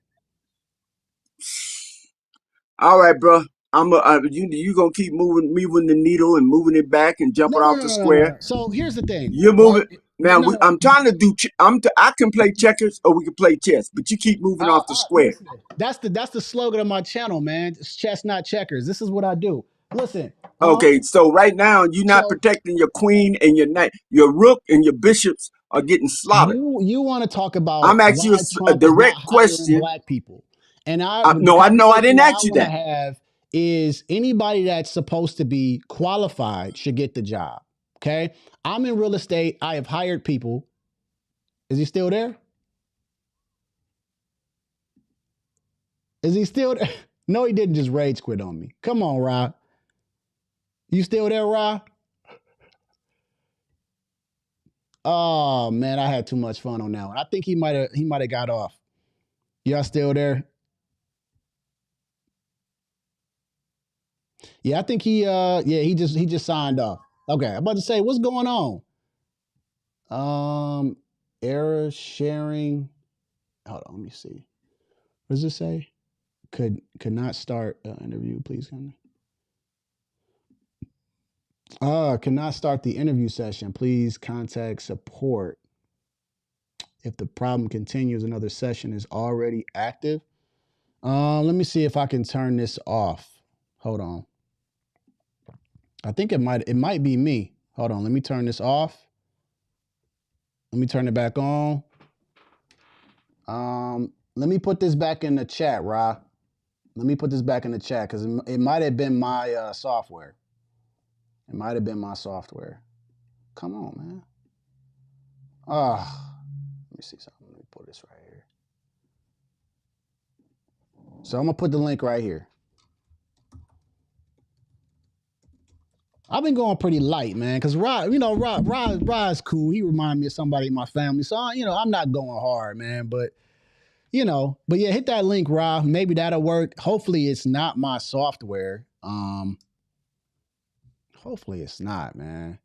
All right, bro. You gonna keep moving the needle and moving it back and jumping off the square. No. So here's the thing, You're right? moving now. No. I'm trying to do. I can play checkers or we can play chess, but you keep moving off the square. Listen, that's the slogan of my channel, man. It's chess, not checkers. This is what I do. Listen. Okay, so right now you're not So protecting your queen and your knight. Your rook and your bishops are getting slaughtered. you want to talk about I'm asking you why a Trump is not direct hiring question. black people, and the No, I know I conversation didn't that I ask you want to that. have is anybody that's supposed to be qualified should get the job. Okay, I'm in real estate. I have hired people. Is he still there? Is he still there? No, he didn't just rage quit on me. Come on, Rob. You still there, Rob? Oh man, I had too much fun on that one. I think he might have got off. Y'all still there? Yeah, I think he just signed off. Okay, I'm about to say what's going on. Error sharing. Hold on, let me see. What does it say? Could not start interview, please. Cannot start the interview session. Please contact support. If the problem continues, another session is already active. Let me see if I can turn this off. Hold on. I think it might be me. Hold on, let me turn this off. Let me turn it back on. Let me put this back in the chat, Ra. Let me put this back in the chat because it might have been my software. It might have been my software. Come on, man. Let me see something. Let me put this right here. So I'm gonna put the link right here. I've been going pretty light, man, because Rod is cool. He reminded me of somebody in my family. So, I'm not going hard, man. But yeah, hit that link, Rod. Maybe that'll work. Hopefully it's not my software. Hopefully it's not, man.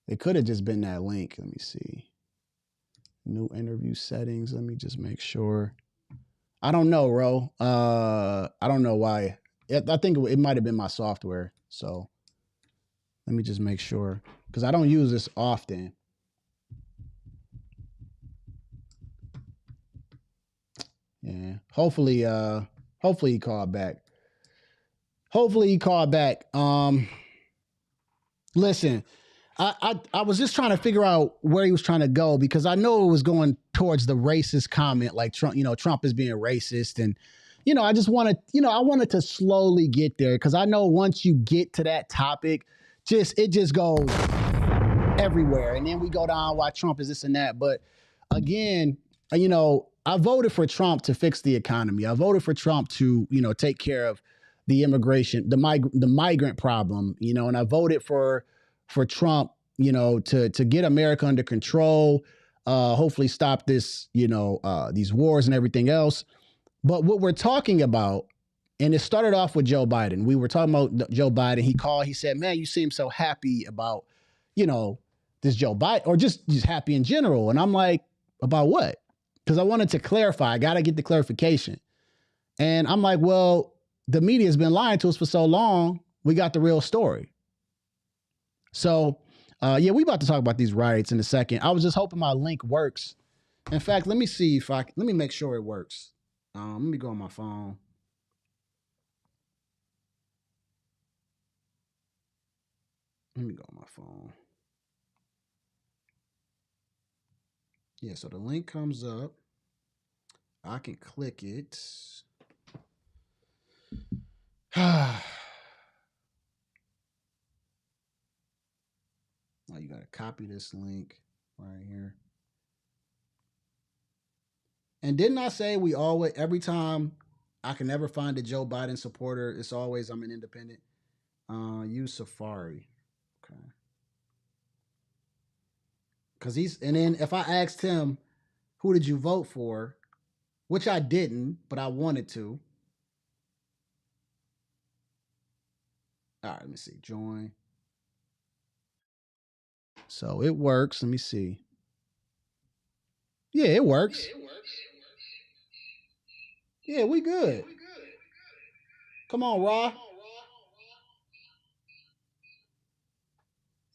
It could have just been that link. Let me see. New interview settings. Let me just make sure. I don't know, Ro. I don't know why. I think it might have been my software. So let me just make sure because I don't use this often. Yeah. Hopefully he called back. Listen, I was just trying to figure out where he was trying to go because I know it was going towards the racist comment, like Trump, Trump is being racist. And, I just wanted, I wanted to slowly get there because I know once you get to that topic, it just goes everywhere. And then we go down why Trump is this and that. But again, I voted for Trump to fix the economy. I voted for Trump to, take care of the immigration, the migrant problem, and I voted for Trump, to get America under control, hopefully stop this, these wars and everything else. But what we're talking about, and it started off with Joe Biden. We were talking about Joe Biden. He said, man, you seem so happy about, this Joe Biden, or just happy in general. And I'm like, about what? Because I wanted to clarify. I got to get the clarification. And I'm like, well, the media has been lying to us for so long. We got the real story. So, we about to talk about these riots in a second. I was just hoping my link works In fact, let me see if let me make sure it works. Let me go on my phone. Let me go on my phone. Yeah, so the link comes up. I can click it. Oh, you got to copy this link right here. And didn't I say we always, every time I can never find a Joe Biden supporter, it's always I'm an independent. Use Safari. Okay. Because and then if I asked him, who did you vote for? Which I didn't, but I wanted to. All right, let me see. Join. So it works. Let me see. Yeah, it works. Yeah, we good. Come on, Raw.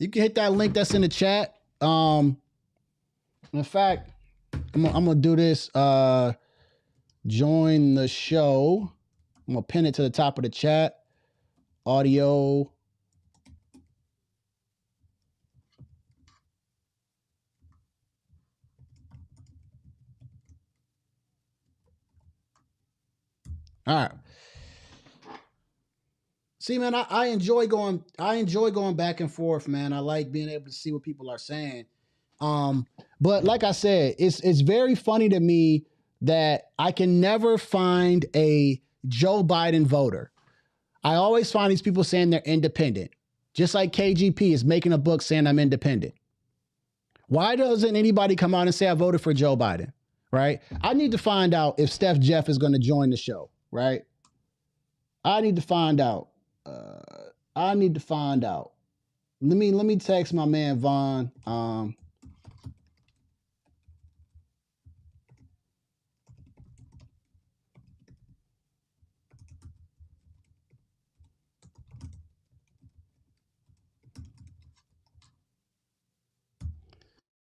You can hit that link that's in the chat. In fact, I'm gonna do this. Join the show. I'm gonna pin it to the top of the chat. Audio. All right. See, man, I enjoy going back and forth, man. I like being able to see what people are saying. But like I said, it's very funny to me that I can never find a Joe Biden voter. I always find these people saying they're independent. Just like KGP is making a book saying I'm independent. Why doesn't anybody come out and say I voted for Joe Biden? Right? I need to find out if Steph Jeff is going to join the show, right? I need to find out. Let me text my man Vaughn.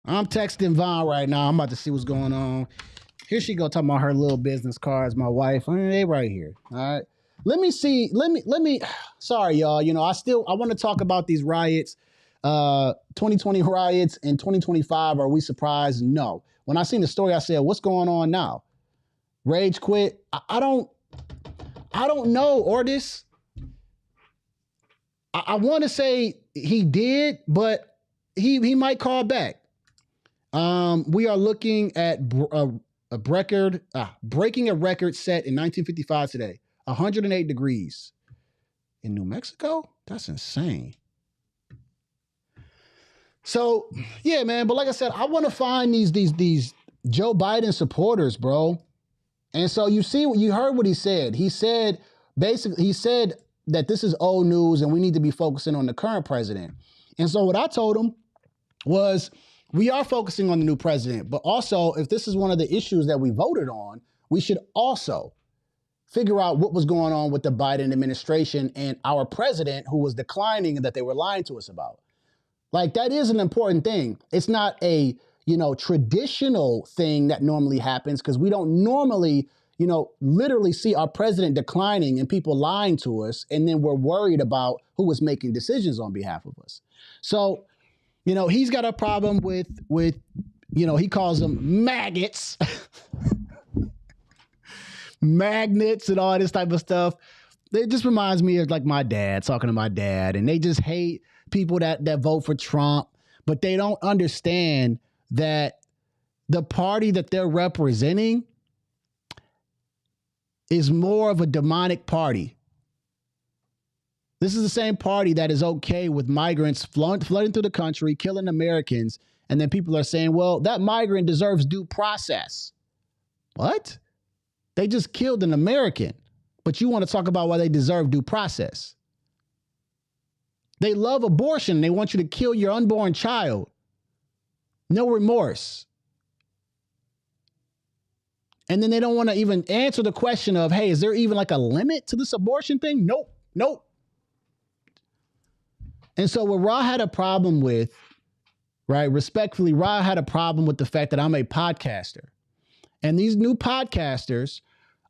I'm texting Vaughn right now. I'm about to see what's going on. Here she go talking about her little business cards. My wife, I mean, they right here. All right. Let me see. Let me. Sorry, y'all. You know, I want to talk about these riots, 2020 riots and 2025. Are we surprised? No. When I seen the story, I said, "What's going on now?" Rage quit. I don't know, Ordis. I want to say he did, but he might call back. We are looking at breaking a record set in 1955 today. 108 degrees in New Mexico. That's insane. So yeah, man. But like I said, I want to find these Joe Biden supporters, bro. And so you heard what he said. He said that this is old news and we need to be focusing on the current president. And so what I told him was, we are focusing on the new president, but also if this is one of the issues that we voted on, we should also figure out what was going on with the Biden administration and our president who was declining and that they were lying to us about. Like, that is an important thing. It's not a, traditional thing that normally happens because we don't normally, literally see our president declining and people lying to us. And then we're worried about who was making decisions on behalf of us. So, he's got a problem with, he calls them maggots, magnets and all this type of stuff. It just reminds me of like my dad, talking to my dad, and they just hate people that vote for Trump, but they don't understand that the party that they're representing is more of a demonic party. This is the same party that is okay with migrants flooding through the country, killing Americans, and then people are saying, well, that migrant deserves due process. What? They just killed an American, but you want to talk about why they deserve due process. They love abortion. They want you to kill your unborn child. No remorse. And then they don't want to even answer the question of, hey, is there even like a limit to this abortion thing? Nope. And so what Ra had a problem with right? Respectfully, Ra had a problem with the fact that I'm a podcaster. And these new podcasters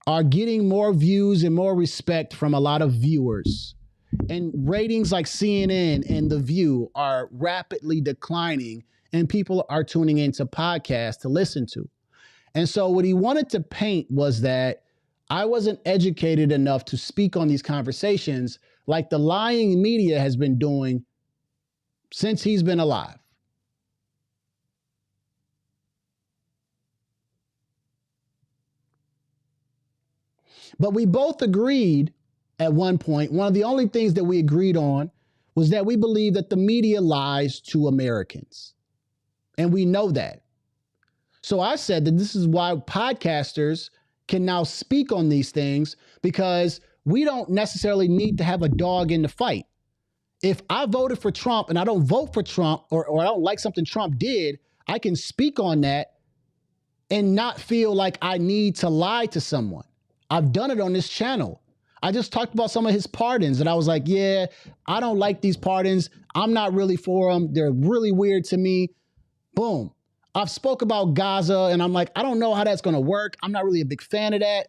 are getting more views and more respect from a lot of viewers. And ratings like CNN and The View are rapidly declining, and people are tuning into podcasts to listen to. And so what he wanted to paint was that I wasn't educated enough to speak on these conversations like the lying media has been doing since he's been alive. But we both agreed at one point, one of the only things that we agreed on was that we believe that the media lies to Americans. And we know that. So I said that this is why podcasters can now speak on these things, because we don't necessarily need to have a dog in the fight. If I voted for Trump and I don't vote for Trump, or I don't like something Trump did, I can speak on that and not feel like I need to lie to someone. I've done it on this channel. I just talked about some of his pardons and I was like, yeah, I don't like these pardons. I'm not really for them. They're really weird to me. Boom. I've spoke about Gaza and I'm like, I don't know how that's going to work. I'm not really a big fan of that.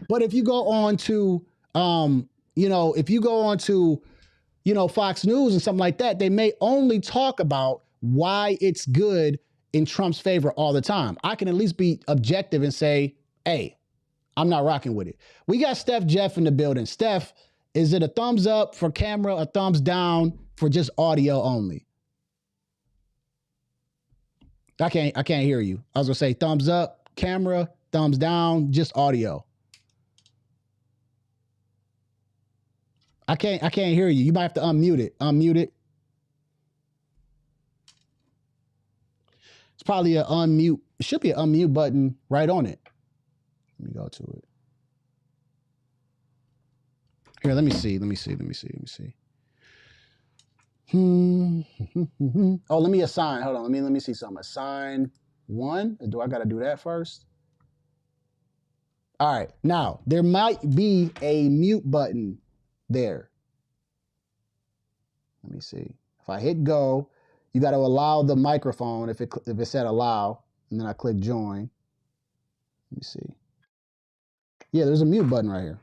But if you go on to, if you go on to, Fox News and something like that, they may only talk about why it's good in Trump's favor all the time. I can at least be objective and say, hey, I'm not rocking with it. We got Steph Jeff in the building. Steph, is it a thumbs up for camera, a thumbs down for just audio only? I can't hear you. I was gonna say thumbs up, camera, thumbs down, just audio. I can't hear you. You might have to unmute it. Unmute it. It's probably an unmute. It should be an unmute button right on it. Let me go to it. Here, let me see. Oh, let me assign. Hold on. Let me see something. Assign one. Do I got to do that first? All right. Now, there might be a mute button there. Let me see. If I hit go, you got to allow the microphone if it said allow, and then I click join. Let me see. Yeah, there's a mute button right here.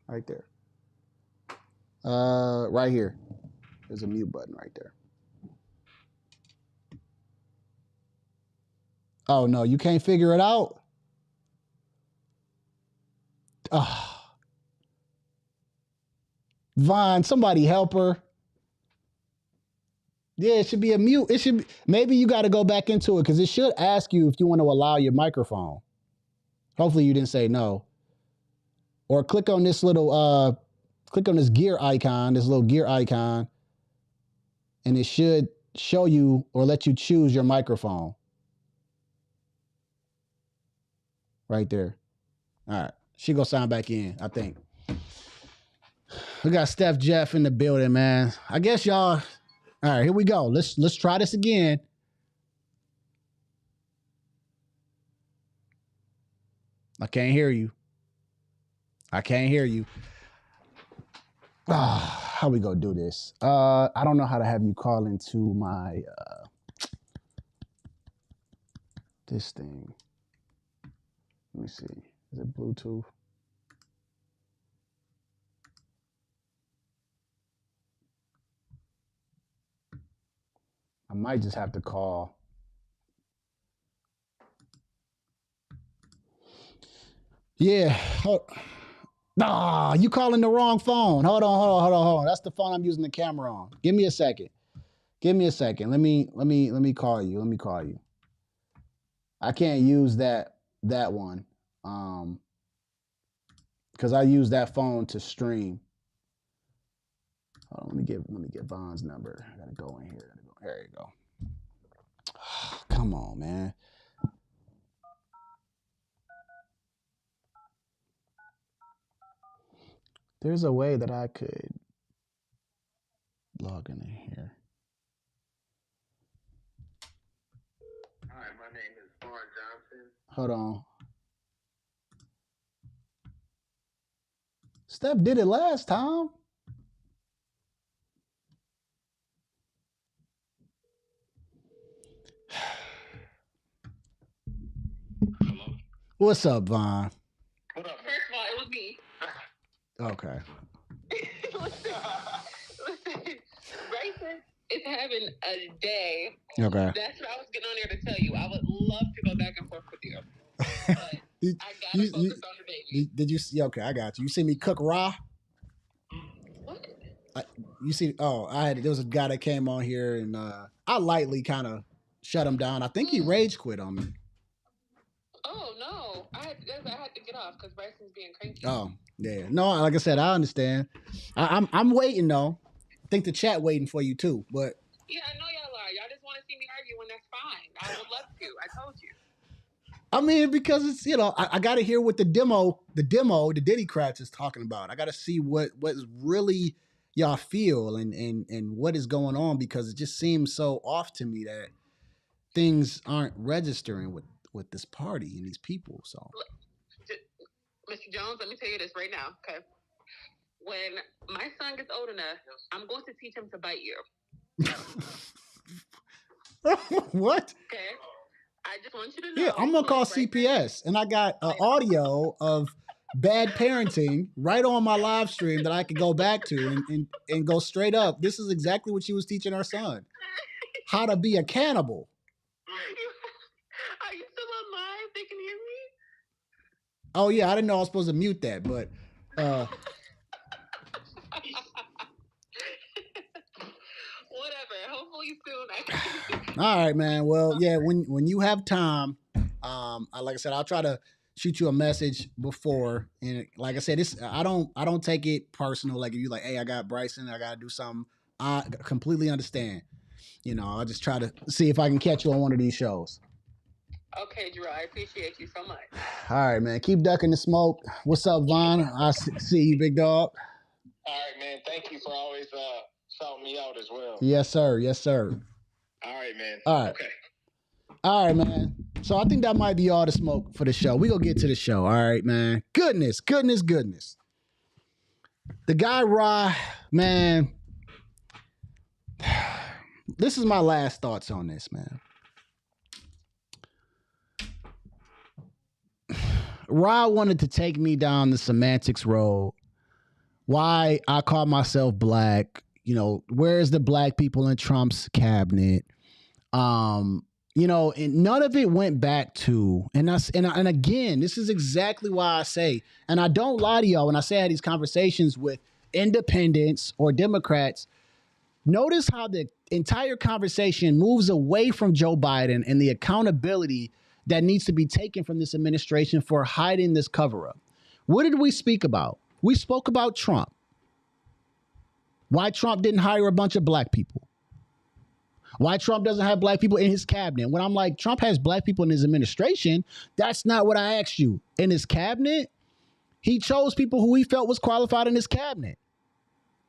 Right there. Right here. There's a mute button right there. Oh no, you can't figure it out? Oh. Vaughn, somebody help her. Yeah, it should be a mute. It should be, maybe you got to go back into it because it should ask you if you want to allow your microphone. Hopefully you didn't say no. Or click on this little click on this gear icon, this little gear icon, and it should show you or let you choose your microphone. Right there. All right. She gonna sign back in, I think. We got Steph Jeff in the building, man. I guess y'all. All right, here we go. Let's try this again. I can't hear you. How we gonna do this? I don't know how to have you call into my this thing. Let me see. Is it Bluetooth? I might just have to call. Yeah. You calling the wrong phone. Hold on. That's the phone I'm using the camera on. Give me a second. Let me call you. I can't use that one. Because I use that phone to stream. Hold on, let me get Vaughn's number. I gotta go in here. There you go. Come on, man. There's a way that I could log in here. Hi, my name is Vaughn Johnson. Hold on. Steph did it last time. What's up, Vaughn? What up? First of all, it was me. Okay. Listen, Bryson is having a day. Okay. That's what I was getting on there to tell you. I would love to go back and forth with you. But I gotta focus on the baby. Did you see? Okay, I got you. You see me cook raw? What? You see? Oh, there was a guy that came on here and I lightly kind of shut him down. I think he rage quit on me. Oh no, I had to get off because Bryson's being cranky. Oh yeah, no, like I said, I understand. I'm waiting though. I think the chat waiting for you too, but yeah, I know y'all are. Y'all just want to see me argue, and that's fine. I would love to. I told you. I mean, because it's, I got to hear what the Diddy Crats is talking about. I got to see what really y'all feel and what is going on, because it just seems so off to me that things aren't registering with this party and these people. So, Mr. Jones, let me tell you this right now, okay? When my son gets old enough, I'm going to teach him to bite you. What? Okay. I just want you to know. Yeah, I'm gonna call CPS, and I got an audio of bad parenting right on my live stream that I could go back to and go straight up. This is exactly what she was teaching our son: how to be a cannibal. Are you still alive? They can hear me. Oh yeah, I didn't know I was supposed to mute that, but. Whatever. Hopefully soon. All right, man. Well, yeah. When you have time, like I said, I'll try to shoot you a message before. And like I said, I don't take it personal. Like if you like, hey, I got Bryson, I gotta do something. I completely understand. I'll just try to see if I can catch you on one of these shows. Okay, Drew. I appreciate you so much. All right, man. Keep ducking the smoke. What's up, Vaughn? I see you, big dog. All right, man. Thank you for always shouting me out as well. Yes, sir. Yes, sir. All right, man. All right. Okay. All right, man. So I think that might be all the smoke for the show. We gonna get to the show. All right, man. Goodness. The guy Ra, man. This is my last thoughts on this, man. Ra wanted to take me down the semantics road. Why I call myself black. Where's the black people in Trump's cabinet? And none of it went back to, and again, this is exactly why I say, and I don't lie to y'all when I say I had these conversations with independents or Democrats. Notice how the entire conversation moves away from Joe Biden and the accountability that needs to be taken from this administration for hiding this cover-up. What did we speak about? We spoke about Trump. Why Trump didn't hire a bunch of black people. Why Trump doesn't have black people in his cabinet. When I'm like, Trump has black people in his administration, that's not what I asked you. In his cabinet, he chose people who he felt was qualified in his cabinet.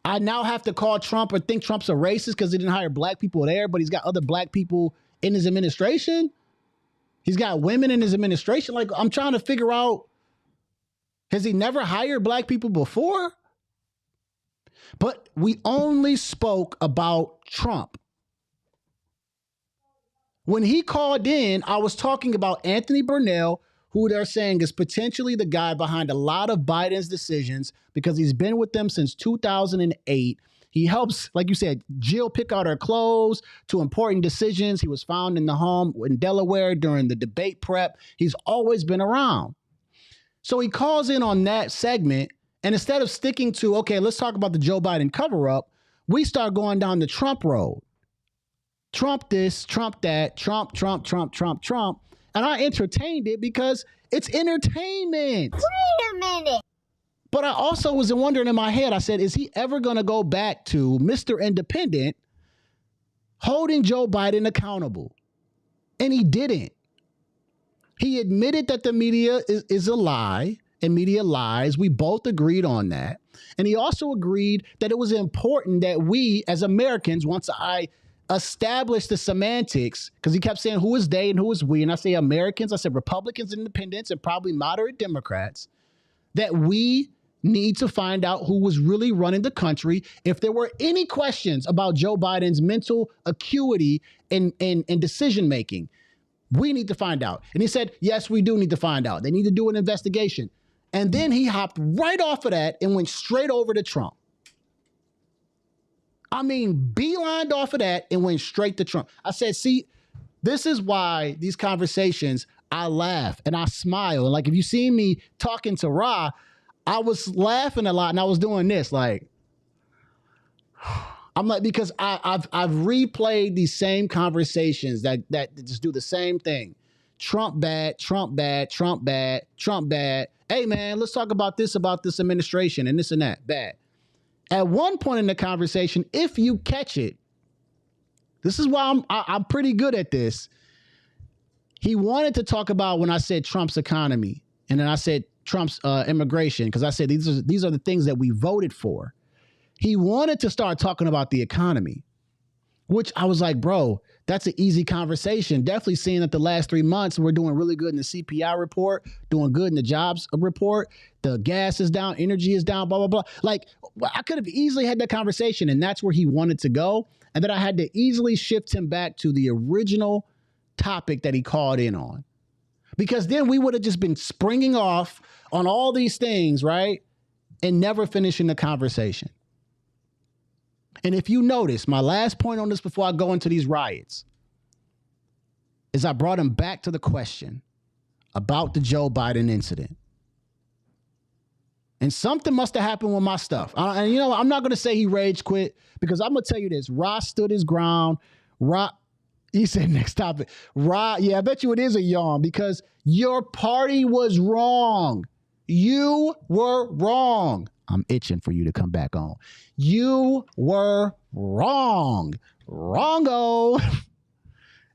I now have to call Trump or think Trump's a racist because he didn't hire black people there, but he's got other black people in his administration. He's got women in his administration. Like, I'm trying to figure out, has he never hired black people before? But we only spoke about Trump. When he called in, I was talking about Anthony Burnell, who they're saying is potentially the guy behind a lot of Biden's decisions because he's been with them since 2008. He helps, like you said, Jill pick out her clothes to important decisions. He was found in the home in Delaware during the debate prep. He's always been around. So he calls in on that segment, and instead of sticking to, okay, let's talk about the Joe Biden cover-up, we start going down the Trump road. Trump this, Trump that, Trump. And I entertained it because it's entertainment. Wait a minute. But I also was wondering in my head, I said, is he ever going to go back to Mr. Independent holding Joe Biden accountable? And he didn't. He admitted that the media is a lie and media lies. We both agreed on that. And he also agreed that it was important that we as Americans, once I established the semantics, because he kept saying who is they and who is we. And I say Americans, I said Republicans, independents, and probably moderate Democrats, that we need to find out who was really running the country. If there were any questions about Joe Biden's mental acuity and decision making, We need to find out. And he said, yes, we do need to find out. They need to do an investigation. And then he hopped right off of that and went straight over to Trump. I mean, beelined off of that and went straight to Trump. I said, see, this is why these conversations, I laugh and I smile. And like, if you see me talking to Ra, I was laughing a lot and I was doing this, like, I'm like, because I've replayed these same conversations that just do the same thing. Trump bad, Trump bad, Trump bad, Trump bad. Hey man, let's talk about this administration and this and that. Bad. At one point in the conversation, if you catch it, this is why I'm pretty good at this. He wanted to talk about when I said Trump's economy, and then I said Trump's immigration, because I said these are the things that we voted for. He wanted to start talking about the economy, which I was like, bro, that's an easy conversation. Definitely seeing that the last 3 months we're doing really good in the CPI report, doing good in the jobs report. The gas is down, energy is down, blah, blah, blah. Like, I could have easily had that conversation, and that's where he wanted to go. And then I had to easily shift him back to the original topic that he called in on. Because then we would have just been springing off on all these things, right? And never finishing the conversation. And if you notice, my last point on this before I go into these riots is I brought him back to the question about the Joe Biden incident. And something must have happened with my stuff. And you know, I'm not going to say he rage quit, because I'm going to tell you this. Ross stood his ground. He said, next topic. Yeah, I bet you it is a yawn, because your party was wrong. You were wrong. I'm itching for you to come back on. You were wrong. Wrongo.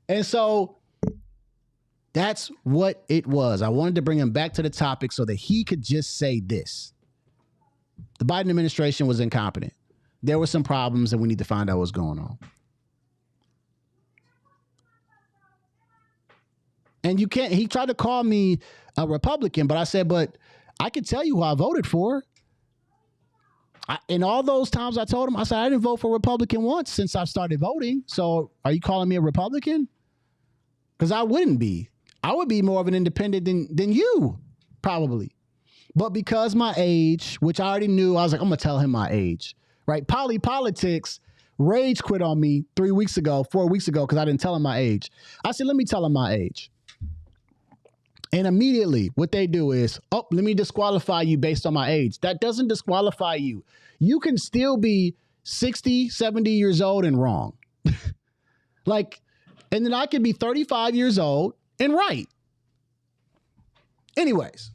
And so that's what it was. I wanted to bring him back to the topic so that he could just say this. The Biden administration was incompetent. There were some problems and we need to find out what's going on. And you can't, he tried to call me a Republican, but I said, but I can tell you who I voted for. In all those times I told him, I said, I didn't vote for Republican once since I started voting. So are you calling me a Republican? Because I wouldn't be. I would be more of an independent than you, probably. But because my age, which I already knew, I was like, I'm going to tell him my age, right? Politics rage quit on me 4 weeks ago, because I didn't tell him my age. I said, let me tell him my age. And immediately what they do is, oh, let me disqualify you based on my age. That doesn't disqualify you. You can still be 60, 70 years old and wrong. Like, and then I could be 35 years old and right. Anyways,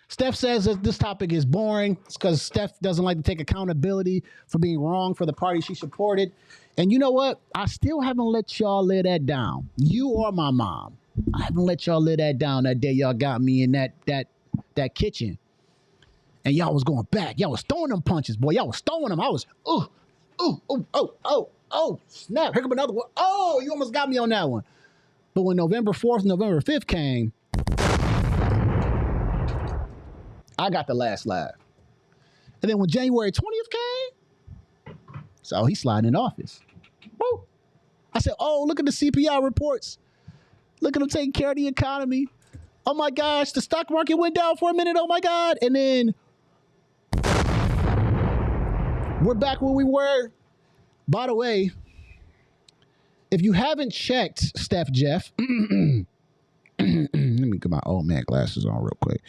Steph says that this topic is boring. It's because Steph doesn't like to take accountability for being wrong for the party she supported. And you know what? I still haven't let y'all lay that down. You or my mom. I haven't let y'all lay that down that day y'all got me in that kitchen. And y'all was going back. Y'all was throwing them punches, boy. Y'all was throwing them. I was, snap. Here come another one. Oh, you almost got me on that one. But when November 4th, November 5th came, I got the last laugh. And then when January 20th came, so he's sliding in office. Woo. I said, oh, look at the CPI reports. Look at them taking care of the economy. Oh my gosh, the stock market went down for a minute. Oh my God. And then we're back where we were. By the way, if you haven't checked Steph Jeff, let me get my old man glasses on real quick.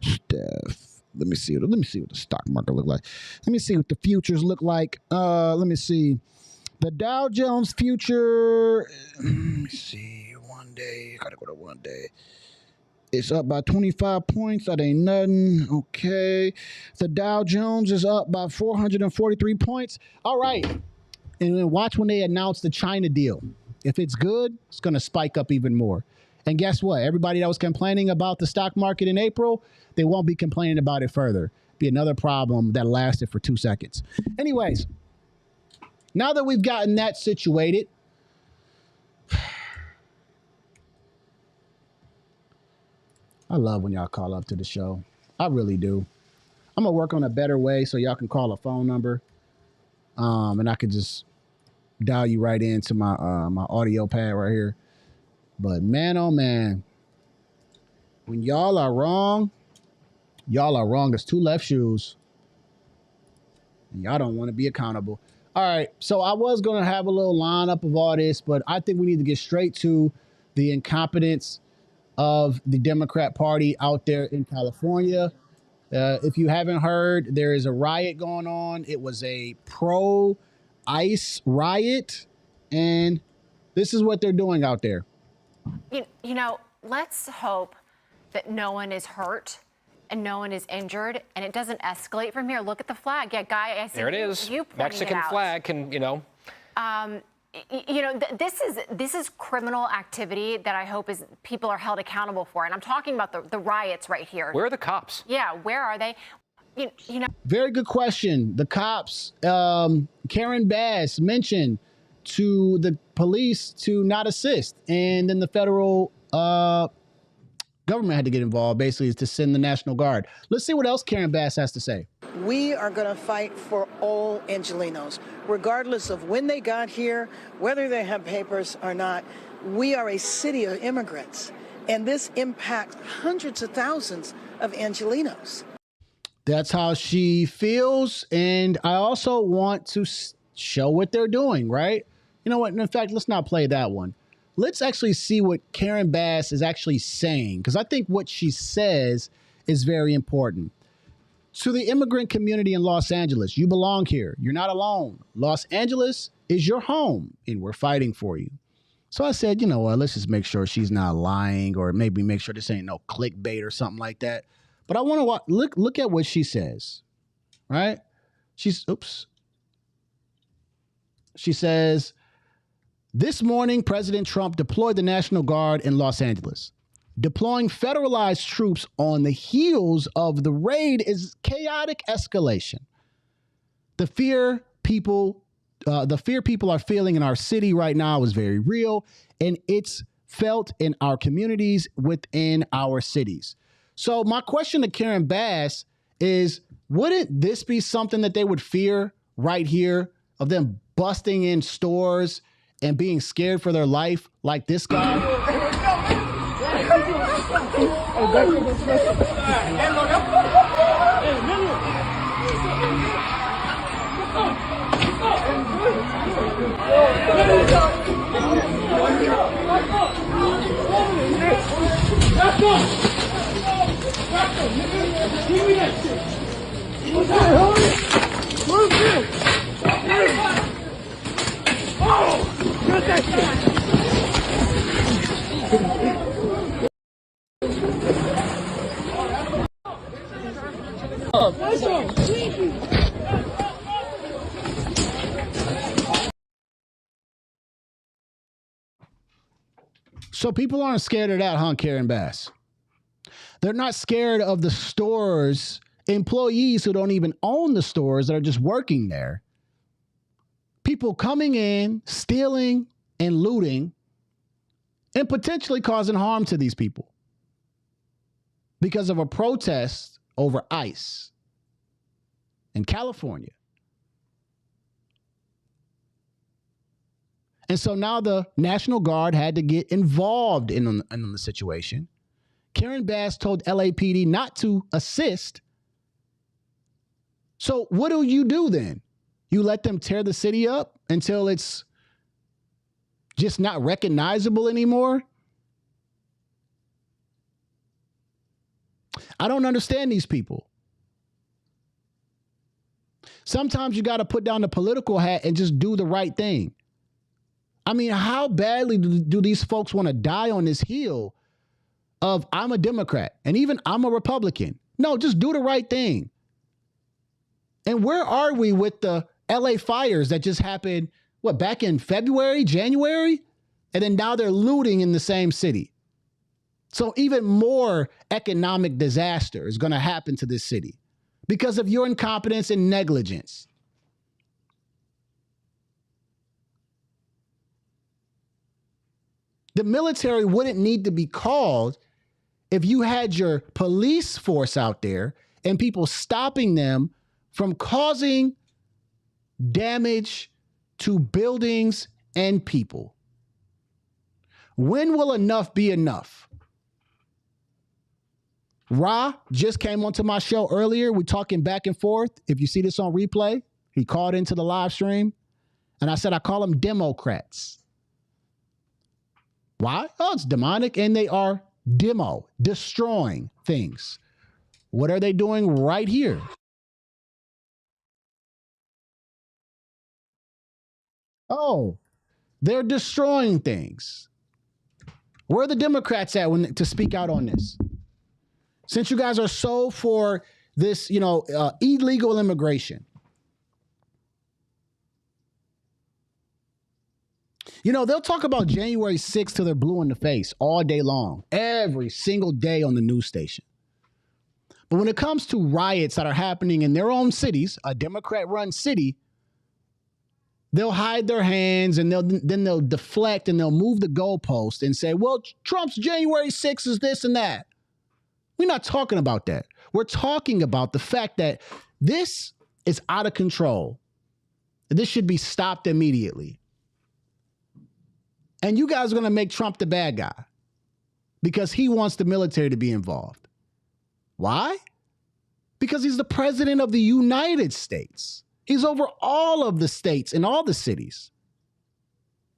Steph, let me see what the stock market look like. Let me see what the futures look like. Let me see. The Dow Jones future, let me see. One day, gotta go to one day. It's up by 25 points. That ain't nothing. Okay. The Dow Jones is up by 443 points. All right. And then watch when they announce the China deal. If it's good, it's going to spike up even more. And guess what? Everybody that was complaining about the stock market in April, they won't be complaining about it further. Be another problem that lasted for 2 seconds. Anyways, now that we've gotten that situated, I love when y'all call up to the show. I really do. I'm going to work on a better way so y'all can call a phone number. And I could just dial you right into my my audio pad right here. But man, oh man, when y'all are wrong as two left shoes. And y'all don't want to be accountable. All right, so I was going to have a little lineup of all this, but I think we need to get straight to the incompetence of the Democrat Party out there in California. If you haven't heard, there is a riot going on. It was a pro-ICE riot, and this is what they're doing out there. You know, let's hope that no one is hurt and no one is injured, and it doesn't escalate from here. Look at the flag. Yeah, Guy, I see there it is. You Mexican it out. flag can, you know. This is criminal activity that I hope is people are held accountable for. And I'm talking about the riots right here. Where are the cops? Yeah, where are they? You know. Very good question. The cops, Karen Bass mentioned to the police to not assist. And then the federal government had to get involved, basically, is to send the National Guard. Let's see what else Karen Bass has to say. We are going to fight for all Angelenos, regardless of when they got here, whether they have papers or not. We are a city of immigrants, and this impacts hundreds of thousands of Angelenos. That's how she feels, and I also want to show what they're doing, right? You know what? In fact, let's not play that one. Let's actually see what Karen Bass is actually saying, because I think what she says is very important. To the immigrant community in Los Angeles, you belong here. You're not alone. Los Angeles is your home, and we're fighting for you. So I said, you know what, let's just make sure she's not lying, or maybe make sure this ain't no clickbait or something like that. But I want to look at what she says, right? She says, this morning, President Trump deployed the National Guard in Los Angeles. Deploying federalized troops on the heels of the raid is chaotic escalation. The fear people are feeling in our city right now is very real, and it's felt in our communities within our cities. So my question to Karen Bass is, wouldn't this be something that they would fear right here, of them busting in stores and being scared for their life like this guy? So people aren't scared of that, huh, Karen Bass? They're not scared of the stores, employees who don't even own the stores that are just working there. People coming in, stealing and looting, and potentially causing harm to these people because of a protest over ICE in California. And so now the National Guard had to get involved in the situation. Karen Bass told LAPD not to assist. So what do you do then? You let them tear the city up until it's just not recognizable anymore? I don't understand these people. Sometimes you got to put down the political hat and just do the right thing. I mean, how badly do these folks want to die on this hill of I'm a Democrat and even I'm a Republican? No, just do the right thing. And where are we with the LA fires that just happened, back in February, January? And then now they're looting in the same city. So even more economic disaster is going to happen to this city because of your incompetence and negligence. The military wouldn't need to be called if you had your police force out there and people stopping them from causing damage to buildings and people. When will enough be enough? Ra just came onto my show earlier. We're talking back and forth. If you see this on replay, he called into the live stream. And I said, I call them Democrats. Why? Oh, it's demonic. And they are destroying things. What are they doing right here? Oh, they're destroying things. Where are the Democrats at to speak out on this? Since you guys are so for this, illegal immigration. They'll talk about January 6th till they're blue in the face all day long, every single day on the news station. But when it comes to riots that are happening in their own cities, a Democrat-run city, they'll hide their hands and they'll deflect and they'll move the goalpost and say, well, Trump's January 6th is this and that. We're not talking about that. We're talking about the fact that this is out of control. This should be stopped immediately. And you guys are going to make Trump the bad guy because he wants the military to be involved. Why? Because he's the president of the United States. He's over all of the states and all the cities.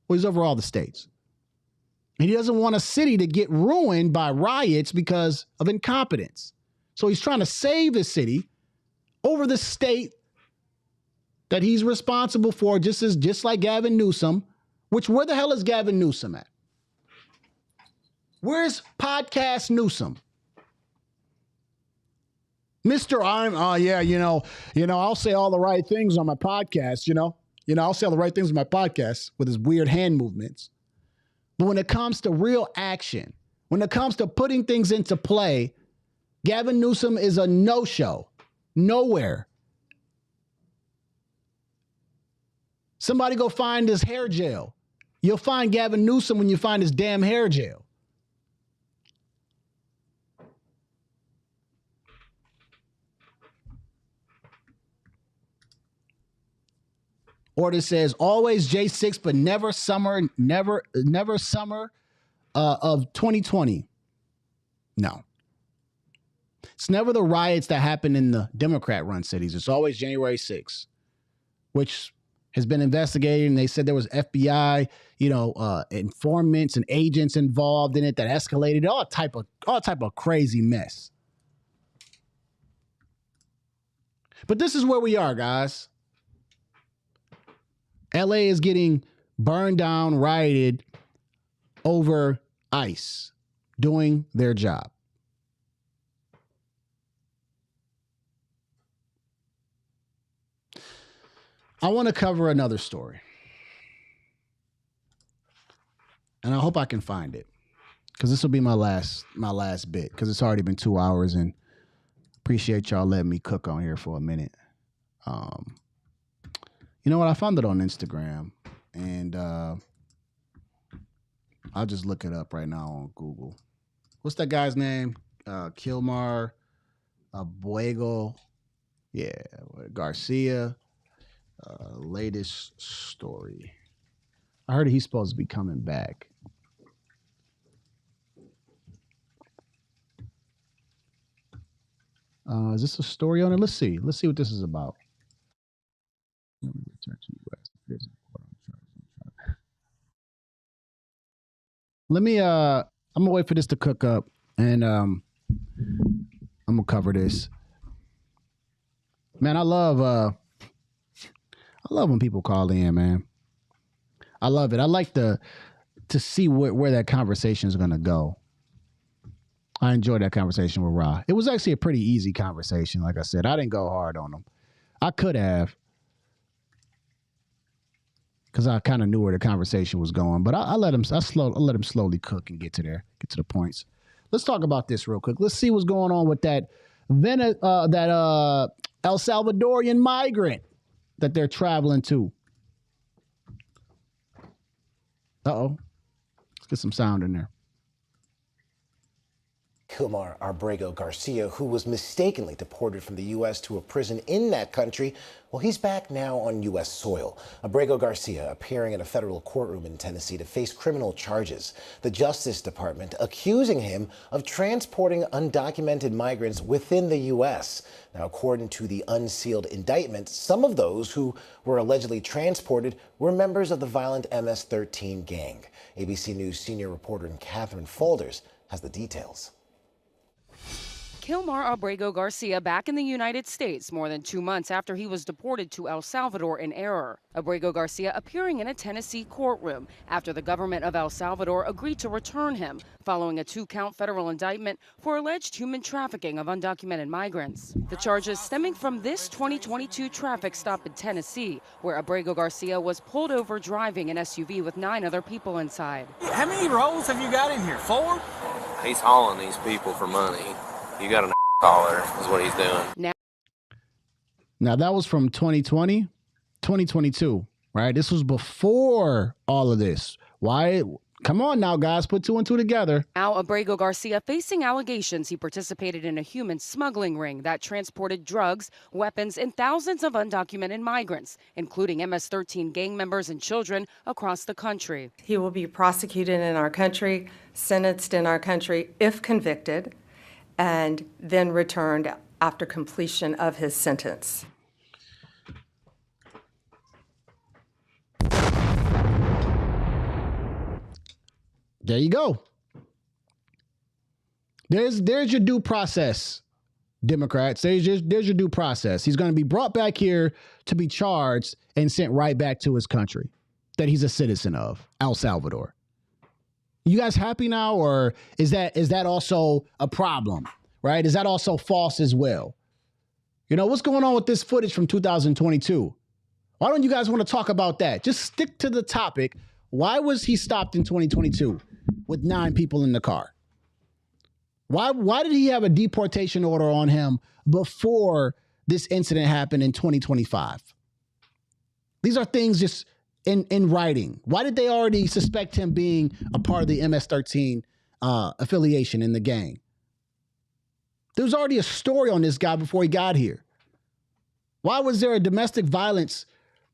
Well, he's over all the states. And he doesn't want a city to get ruined by riots because of incompetence. So he's trying to save the city over the state that he's responsible for, just like Gavin Newsom. Where the hell is Gavin Newsom at? Where's Podcast Newsom? Mr. I'll say all the right things on my podcast, I'll say all the right things on my podcast with his weird hand movements. But when it comes to real action, when it comes to putting things into play, Gavin Newsom is a no-show. Nowhere. Somebody go find his hair gel. You'll find Gavin Newsom when you find his damn hair gel. Order says always J6, but never summer of 2020. No. It's never the riots that happen in the Democrat-run cities. It's always January 6th, which has been investigated, and they said there was FBI, informants and agents involved in it that escalated all type of crazy mess. But this is where we are, guys. LA is getting burned down, rioted over ICE doing their job. I want to cover another story. And I hope I can find it, because this will be my last bit, because it's already been 2 hours, and appreciate y'all letting me cook on here for a minute. You know what? I found it on Instagram, and I'll just look it up right now on Google. What's that guy's name? Kilmar Abuego. Yeah, Garcia. Latest story. I heard he's supposed to be coming back. Is this a story on it? Let's see. Let's see what this is about. Let me return to US. Let me I'm gonna wait for this to cook up, and I'm gonna cover this. Man, I love when people call in, man. I love it. I like to see where that conversation is gonna go. I enjoyed that conversation with Ra. It was actually a pretty easy conversation. Like I said, I didn't go hard on him. I could have, because I kind of knew where the conversation was going. But I let him slowly cook and get to the points. Let's talk about this real quick. Let's see what's going on with that El Salvadorian migrant that they're traveling to. Uh-oh. Let's get some sound in there. Kilmar Abrego Garcia, who was mistakenly deported from the U.S. to a prison in that country. Well, he's back now on U.S. soil. Abrego Garcia appearing in a federal courtroom in Tennessee to face criminal charges. The Justice Department accusing him of transporting undocumented migrants within the U.S. Now, according to the unsealed indictment, some of those who were allegedly transported were members of the violent MS-13 gang. ABC News senior reporter Catherine Faulders has the details. Kilmar Abrego Garcia back in the United States more than 2 months after he was deported to El Salvador in error. Abrego Garcia appearing in a Tennessee courtroom after the government of El Salvador agreed to return him following a 2-count federal indictment for alleged human trafficking of undocumented migrants. The charges stemming from this 2022 traffic stop in Tennessee, where Abrego Garcia was pulled over driving an SUV with 9 other people inside. How many rolls have you got in here? 4? He's hauling these people for money. You got an collar is what he's doing. Now that was from 2020, 2022, right? This was before all of this. Why? Come on now, guys, put 2 and 2 together. Now Abrego Garcia facing allegations he participated in a human smuggling ring that transported drugs, weapons, and thousands of undocumented migrants, including MS-13 gang members and children across the country. He will be prosecuted in our country, sentenced in our country if convicted, and then returned after completion of his sentence. There you go. There's your due process, Democrats. There's your due process. He's going to be brought back here to be charged and sent right back to his country that he's a citizen of, El Salvador. You guys happy now, or is that also a problem, right? Is that also false as well? You know, what's going on with this footage from 2022? Why don't you guys want to talk about that? Just stick to the topic. Why was he stopped in 2022 with 9 people in the car? Why did he have a deportation order on him before this incident happened in 2025? These are things just in writing. Why did they already suspect him being a part of the MS-13 affiliation in the gang? There was already a story on this guy before he got here. Why was there a domestic violence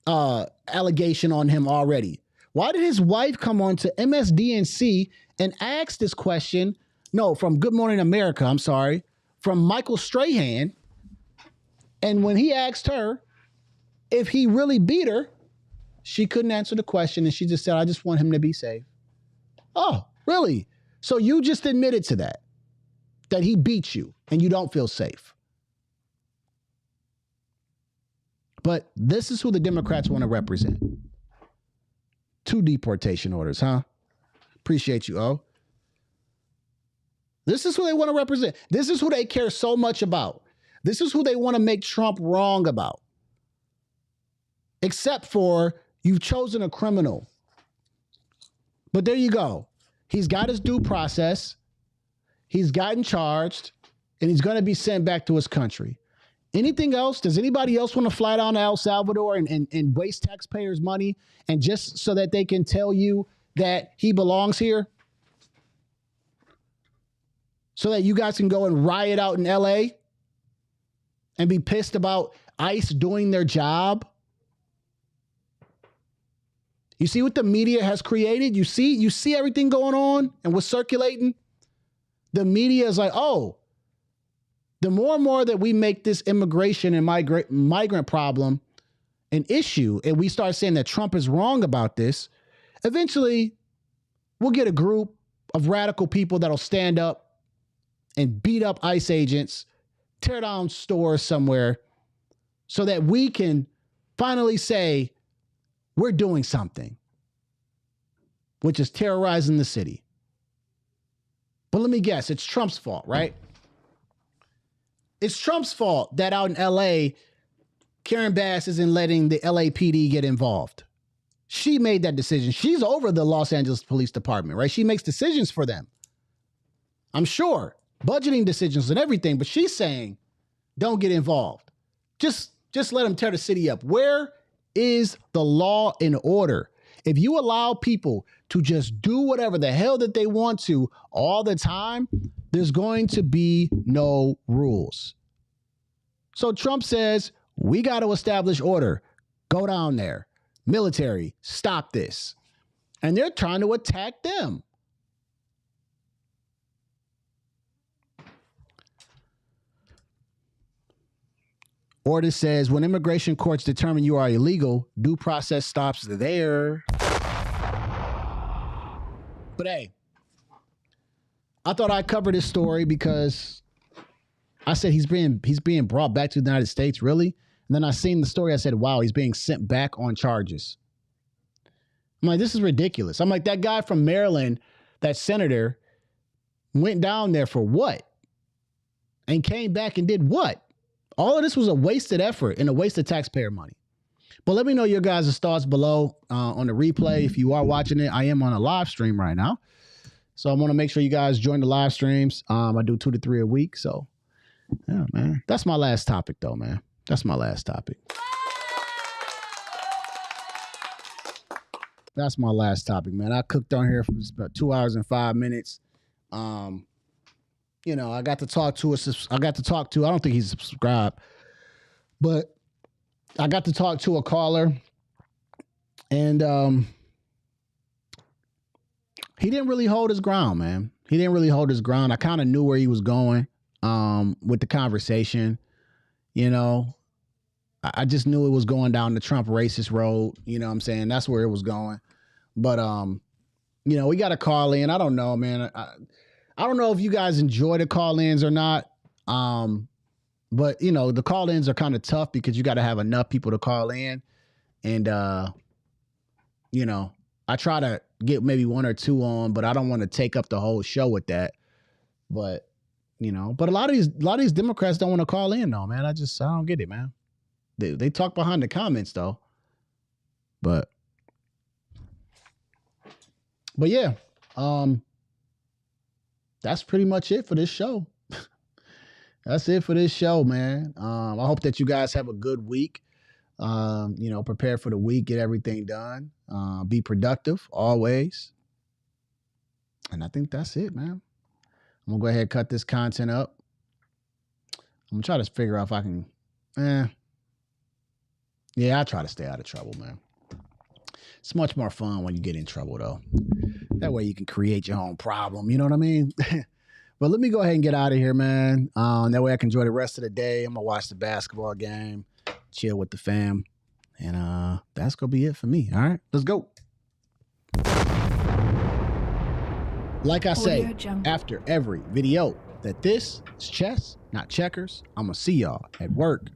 allegation on him already? Why did his wife come on to MSDNC and ask this question? No, from Good Morning America, I'm sorry, from Michael Strahan. And when he asked her if he really beat her, she couldn't answer the question, and she just said, I just want him to be safe. Oh, really? So you just admitted to that he beat you and you don't feel safe. But this is who the Democrats want to represent. 2 deportation orders, huh? Appreciate you, O. This is who they want to represent. This is who they care so much about. This is who they want to make Trump wrong about. Except for you've chosen a criminal. But there you go. He's got his due process. He's gotten charged, and he's going to be sent back to his country. Anything else? Does anybody else want to fly down to El Salvador and waste taxpayers' money and just so that they can tell you that he belongs here? So that you guys can go and riot out in LA and be pissed about ICE doing their job? You see what the media has created? You see everything going on and what's circulating? The media is like, oh, the more and more that we make this immigration and migrant problem an issue, and we start saying that Trump is wrong about this, eventually we'll get a group of radical people that'll stand up and beat up ICE agents, tear down stores somewhere, so that we can finally say we're doing something, which is terrorizing the city. But let me guess, it's Trump's fault, right? It's Trump's fault that out in LA, Karen Bass isn't letting the LAPD get involved. She made that decision. She's over the Los Angeles Police Department, right? She makes decisions for them. I'm sure. Budgeting decisions and everything, but she's saying, don't get involved. Just let them tear the city up. Where is the law and order? If you allow people to just do whatever the hell that they want to all the time, there's going to be no rules. So Trump says, we got to establish order. Go down there. Military, stop this. And they're trying to attack them. Order says, when immigration courts determine you are illegal, due process stops there. But hey, I thought I'd cover this story because I said he's being brought back to the United States, really? And then I seen the story. I said, wow, he's being sent back on charges. I'm like, this is ridiculous. I'm like, that guy from Maryland, that senator, went down there for what? And came back and did what? All of this was a wasted effort and a waste of taxpayer money. But let me know your guys' thoughts below on the replay. If you are watching it, I am on a live stream right now. So I want to make sure you guys join the live streams. I do 2 to 3 a week. So, yeah, man. That's my last topic, though, man. That's my last topic. That's my last topic, man. I cooked on here for about 2 hours and 5 minutes. You know, I got to talk to I don't think he's subscribed, but I got to talk to a caller, and he didn't really hold his ground, man. He didn't really hold his ground. I kind of knew where he was going with the conversation. You know, I just knew it was going down the Trump racist road. You know what I'm saying? That's where it was going. But, you know, we got to call in. I don't know, man. I don't know if you guys enjoy the call-ins or not. But, you know, the call-ins are kind of tough because you got to have enough people to call in. And, you know, I try to get maybe 1 or 2 on, but I don't want to take up the whole show with that. But, you know, but a lot of these Democrats don't want to call in, though, man. I don't get it, man. They talk behind the comments, though. But yeah, that's pretty much it for this show. That's it for this show, man. I hope that you guys have a good week. You know, prepare for the week, get everything done. Be productive always. And I think that's it, man. I'm gonna go ahead and cut this content up. I'm gonna try to figure out if I can. Yeah, I try to stay out of trouble, man. It's much more fun when you get in trouble, though. That way you can create your own problem. You know what I mean? But let me go ahead and get out of here, man. That way I can enjoy the rest of the day. I'm going to watch the basketball game, chill with the fam. And that's going to be it for me. All right, let's go. Like I say, after every video, that this is chess, not checkers. I'm going to see y'all at work.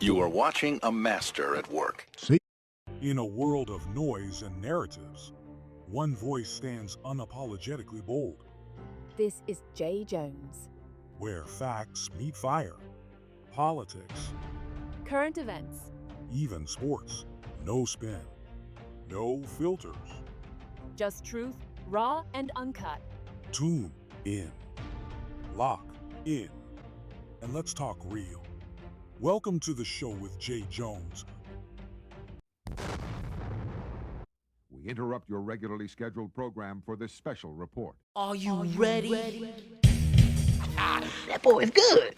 You are watching a master at work. See? In a world of noise and narratives, one voice stands unapologetically bold. This is Jay Jones. Where facts meet fire, politics, Current events, even sports. No spin, no filters. just truth, raw and uncut. Tune in, lock in, and let's talk real. Welcome to the show with Jay Jones. We interrupt your regularly scheduled program for this special report. Are you ready? That boy is good.